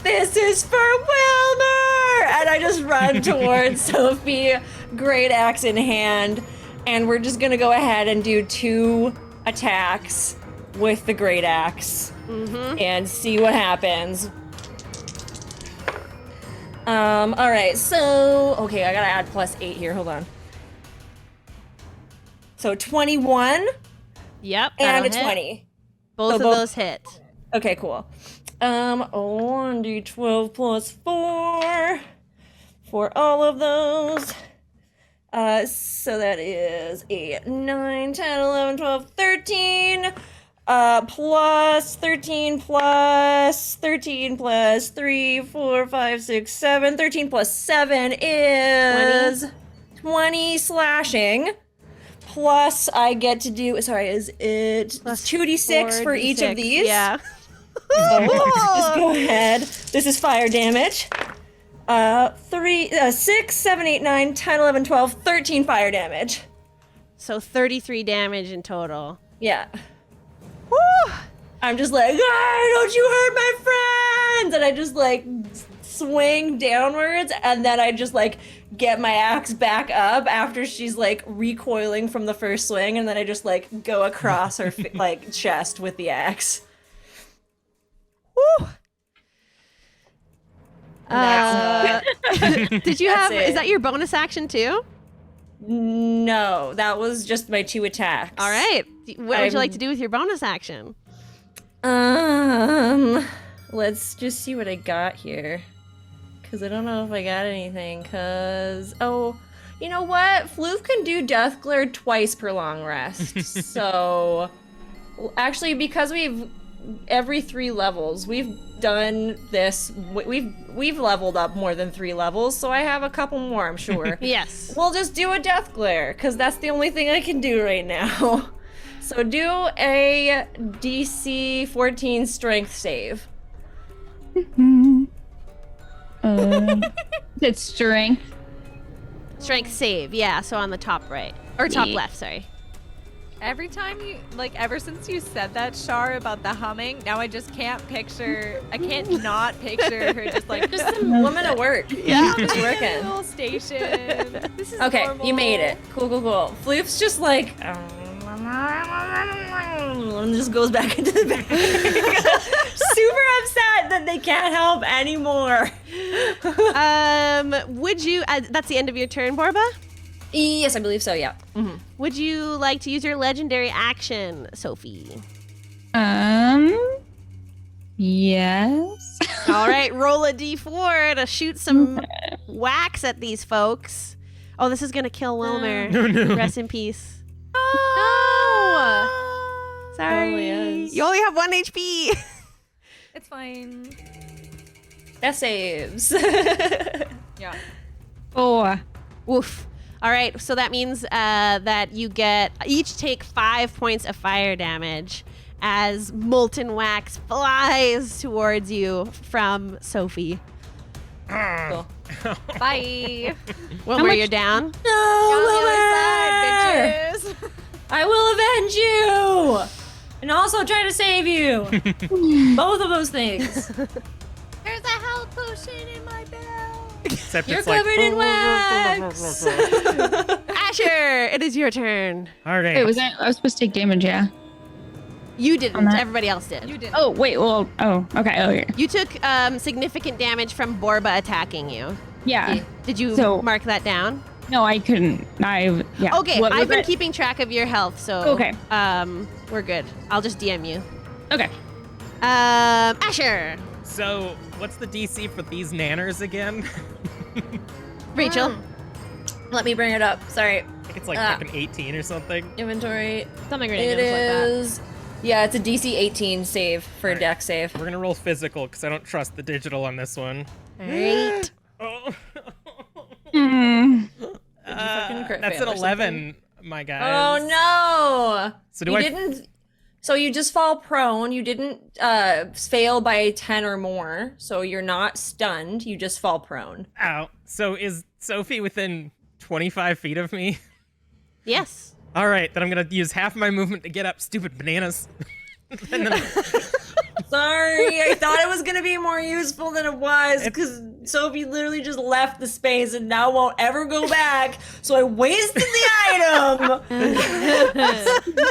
This is for Wilmer! And I just run towards Sophie, great axe in hand, and we're just gonna go ahead and do 2 attacks with the great axe and see what happens. All right, so, okay, I gotta add +8 here, hold on. So 21 Yep. and a that'll hit. 20. Both So of both- those hit. Okay, cool. 1d12 plus 4 for all of those. So that is 8, 9, 10, 11, 12, 13. Plus 13 plus 13 plus 3, 4, 5, 6, 7. 13 plus 7 is 20 slashing. Plus I get to do, sorry, is it Plus 2d6 for each of 4d6, these? Yeah. Just go ahead. This is fire damage. 6, 7, 8, 9, 10, 11, 12, 13 fire damage. So 33 damage in total. Yeah. Woo! I'm just like, ah, don't you hurt my friends! And I just like swing downwards, and then I just like get my axe back up after she's like recoiling from the first swing, and then I just like go across her like chest with the axe. Woo! That's, Did you have? it. Is that your bonus action too? No, that was just my 2 attacks. All right. What would you like to do with your bonus action? Let's just see what I got here. Because I don't know if I got anything. Because, you know what? Floof can do Death Glare twice per long rest. So, actually, because we've every 3 levels, we've done this. We've leveled up more than 3 levels, so I have a couple more, I'm sure. Yes. We'll just do a Death Glare, because that's the only thing I can do right now. So do a DC 14 strength save. It's strength. Strength save. Yeah. So on the top right or top Yeah. left. Sorry. Every time you, like, ever since you said that, Char, about the humming, now I just can't picture, I can't not picture her just like, Just some woman at work. Yeah. Just working. little station. This is Okay, normal. you made it. Cool. Floof's just like, and just goes back into the bag. Super upset that they can't help anymore. Would you? That's the end of your turn, Borba. Yes, I believe so. Yeah. Mm-hmm. Would you like to use your legendary action, Sophie? Yes. All right, roll a d4 to shoot some wax at these folks. Oh, this is gonna kill Wilmer. No. Rest in peace. No! Sorry. Probably is. You only have 1 HP. It's fine. That saves. Yeah. 4. Woof. All right, so that means that you each take 5 points of fire damage as molten wax flies towards you from Sophie. Cool. Bye. Wilmer, you're down. No, On the Wilmer! other side, bitches. I will avenge you! And also try to save you! Both of those things. There's a health potion in my belt. Except You're it's like. covered in wax! Asher, it is your turn. All right. Wait, I was supposed to take damage, yeah? You didn't. On that. Everybody else did. You didn't. Oh, wait, well, okay, oh, yeah. You took significant damage from Borba attacking you. Yeah. Did you So- mark that down? No, I couldn't. Yeah. Okay, What was I've been it? keeping track of your health, so Okay. we're good. I'll just DM you. Okay. Asher, So, what's the DC for these nanners again? Rachel, Let me bring it up. Sorry. I think it's like Ah. fucking 18 or something. Inventory. Something It ridiculous like that. is. Yeah, it's a DC 18 save for a deck save. We're gonna roll physical because I don't trust the digital on this one. all right. Oh. fucking crit That's fail an or 11, my guys. Oh no! So do you I? didn't. So you just fall prone. You didn't fail by 10 or more. So you're not stunned. You just fall prone. Ow. So is Sophie within 25 feet of me? Yes. All right, then I'm gonna use half my movement to get up. Stupid bananas. And then Sorry, I thought it was gonna be more useful than it was because Sophie literally just left the space and now won't ever go back. So I wasted the item.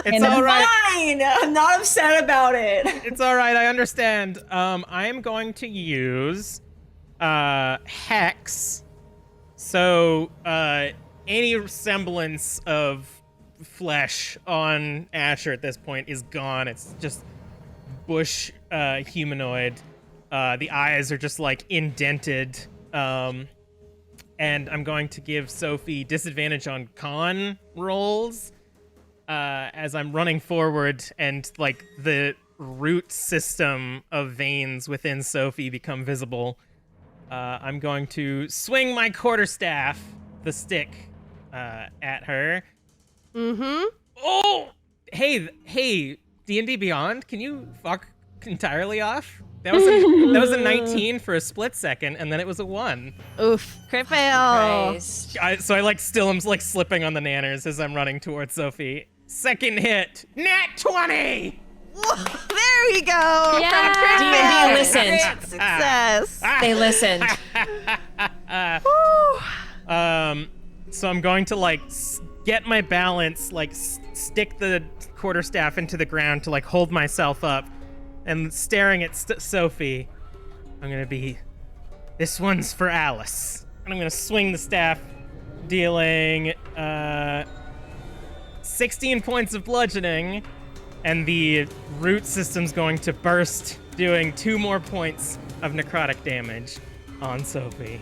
it's all right. Fine. I'm not upset about it. It's all right. I understand. I am going to use hex. So any semblance of flesh on Asher at this point is gone. It's just bush humanoid. The eyes are just like indented. And I'm going to give Sophie disadvantage on con rolls. as I'm running forward and like the root system of veins within Sophie become visible, I'm going to swing my quarterstaff, the stick, at her. Mm-hmm. Oh! Hey, D&D Beyond, can you fuck entirely off? That was a 19 for a split second, and then it was a 1. Oof. Crit fail. Christ. So I like still am like slipping on the nanners as I'm running towards Sophie. Second hit, nat 20. There we go. Yeah. From crit D&D fail. listened. Great success. They listened. So I'm going to like get my balance, like stick the quarterstaff into the ground to like hold myself up, and staring at Sophie, I'm gonna be, this one's for Alice, and I'm gonna swing the staff, dealing 16 points of bludgeoning, and the root system's going to burst, doing 2 more points of necrotic damage on Sophie.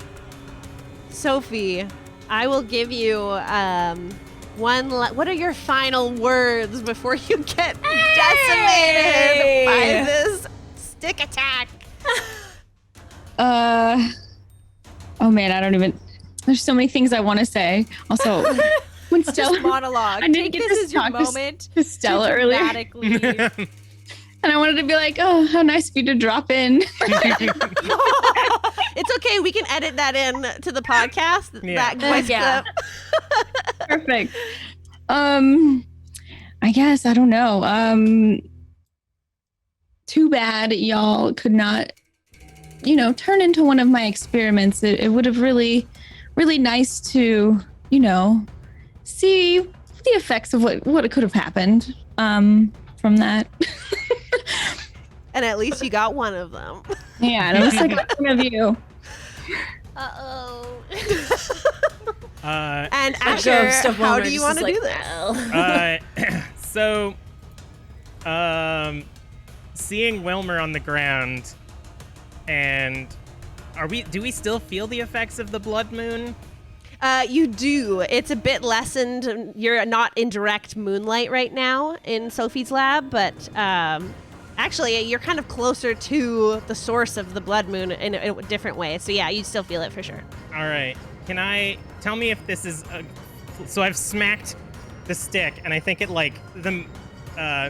Sophie, I will give you what are your final words before you get decimated by this stick attack? Oh man, I don't even. There's so many things I want to say. Also, when Stella, Monologue. I didn't Take get this to as your talk moment to Stella earlier, dramatically. and I wanted to be like, oh, how nice of you to drop in. It's okay. We can edit that in to the podcast. Yeah. That voice Yeah. clip. Perfect. I guess I don't know. Too bad y'all could not, turn into one of my experiments. It would have really nice to, see the effects of what could have happened from that. And at least you got one of them. Yeah, and it was like one of you. Uh-oh. Uh, And The ghost Ascher, of how Wilmer do you just want to is do like, this? So, seeing Wilmer on the ground, and do we still feel the effects of the blood moon? You do. It's a bit lessened. You're not in direct moonlight right now in Sophie's lab, but actually, you're kind of closer to the source of the blood moon in a different way. So yeah, you still feel it for sure. All right. Can I tell me if this is so I've smacked the stick, and I think it like the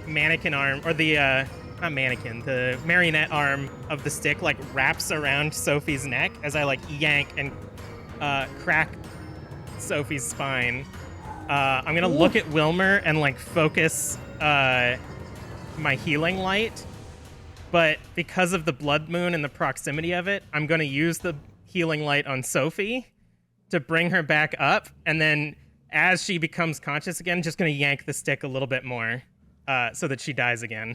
mannequin arm, or the not mannequin, the marionette arm of the stick like wraps around Sophie's neck as I like yank and crack Sophie's spine. I'm gonna look at Wilmer and like focus my healing light, but because of the blood moon and the proximity of it, I'm gonna use the healing light on Sophie to bring her back up, and then as she becomes conscious again, just gonna yank the stick a little bit more so that she dies again.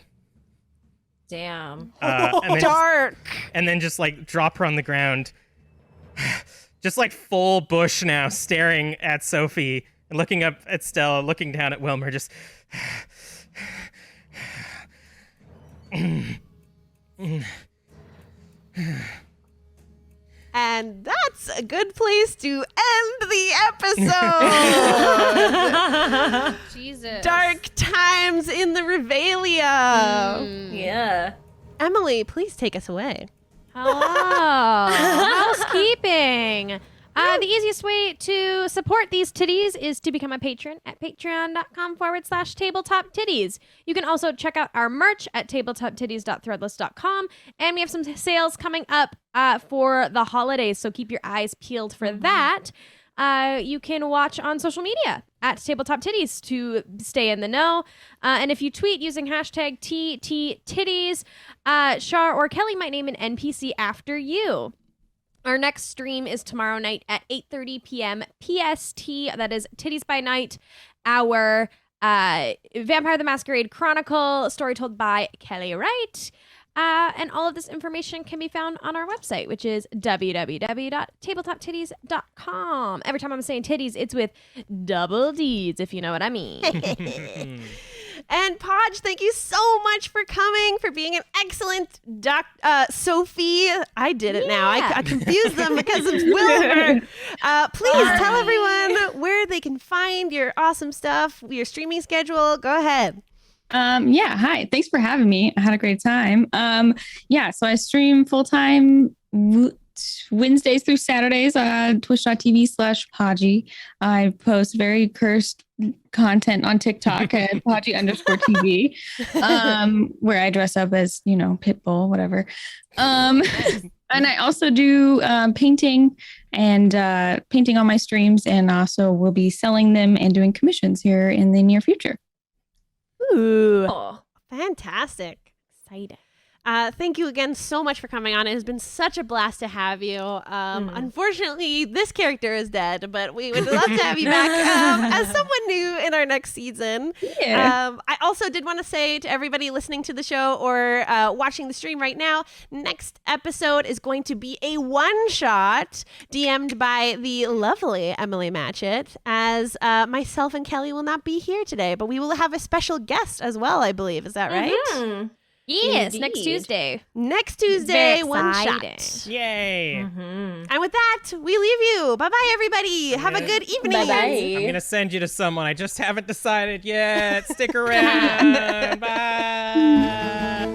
Damn. And then Dark. and then just like drop her on the ground. Just like full bush now, staring at Sophie and looking up at Stella, looking down at Wilmer, just And that's a good place to end the episode. Jesus. Dark times in the Revelia. Yeah. Emily, please take us away. Hello. Housekeeping. The easiest way to support these titties is to become a patron at patreon.com/tabletop tiddies. You can also check out our merch at tabletoptiddies.threadless.com. And we have some sales coming up for the holidays, so keep your eyes peeled for that. You can watch on social media at Tabletop Tiddies to stay in the know. And if you tweet using hashtag TTTiddies, Shar or Kelly might name an NPC after you. Our next stream is tomorrow night at 8:30 p.m. PST. That is Titties by Night, our Vampire the Masquerade Chronicle, story told by Kelly Wright. And all of this information can be found on our website, which is www.tabletoptiddies.com. Every time I'm saying titties, it's with double D's, if you know what I mean. And Podge, thank you so much for coming, for being an excellent Sophie. I did it now. I confused them because of Wilmer. Please tell everyone where they they can find your awesome stuff, your streaming schedule. Go ahead. Yeah, hi. Thanks for having me. I had a great time. Yeah, so I stream full-time Wednesdays through Saturdays on twitch.tv/Podgie. I post very cursed content on TikTok at Podgie_TV, where I dress up as, Pitbull, whatever. And I also do painting and painting on my streams, and also will be selling them and doing commissions here in the near future. Ooh, Oh, fantastic. Excited. Thank you again so much for coming on. It has been such a blast to have you. Unfortunately, this character is dead, but we would love to have you back as someone new in our next season. Yeah. I also did want to say to everybody listening to the show or watching the stream right now, next episode is going to be a one-shot DM'd by the lovely Emily Matchette, as myself and Kelly will not be here today, but we will have a special guest as well, I believe. Is that right? mhm. Yes, next Indeed. Tuesday. Next Tuesday, Very one exciting. shot. Yay. Mhm. And with that, we leave you. Bye-bye, everybody. Have a good evening. I'm Bye-bye. going to send you to someone. I just haven't decided yet. Stick around. Bye.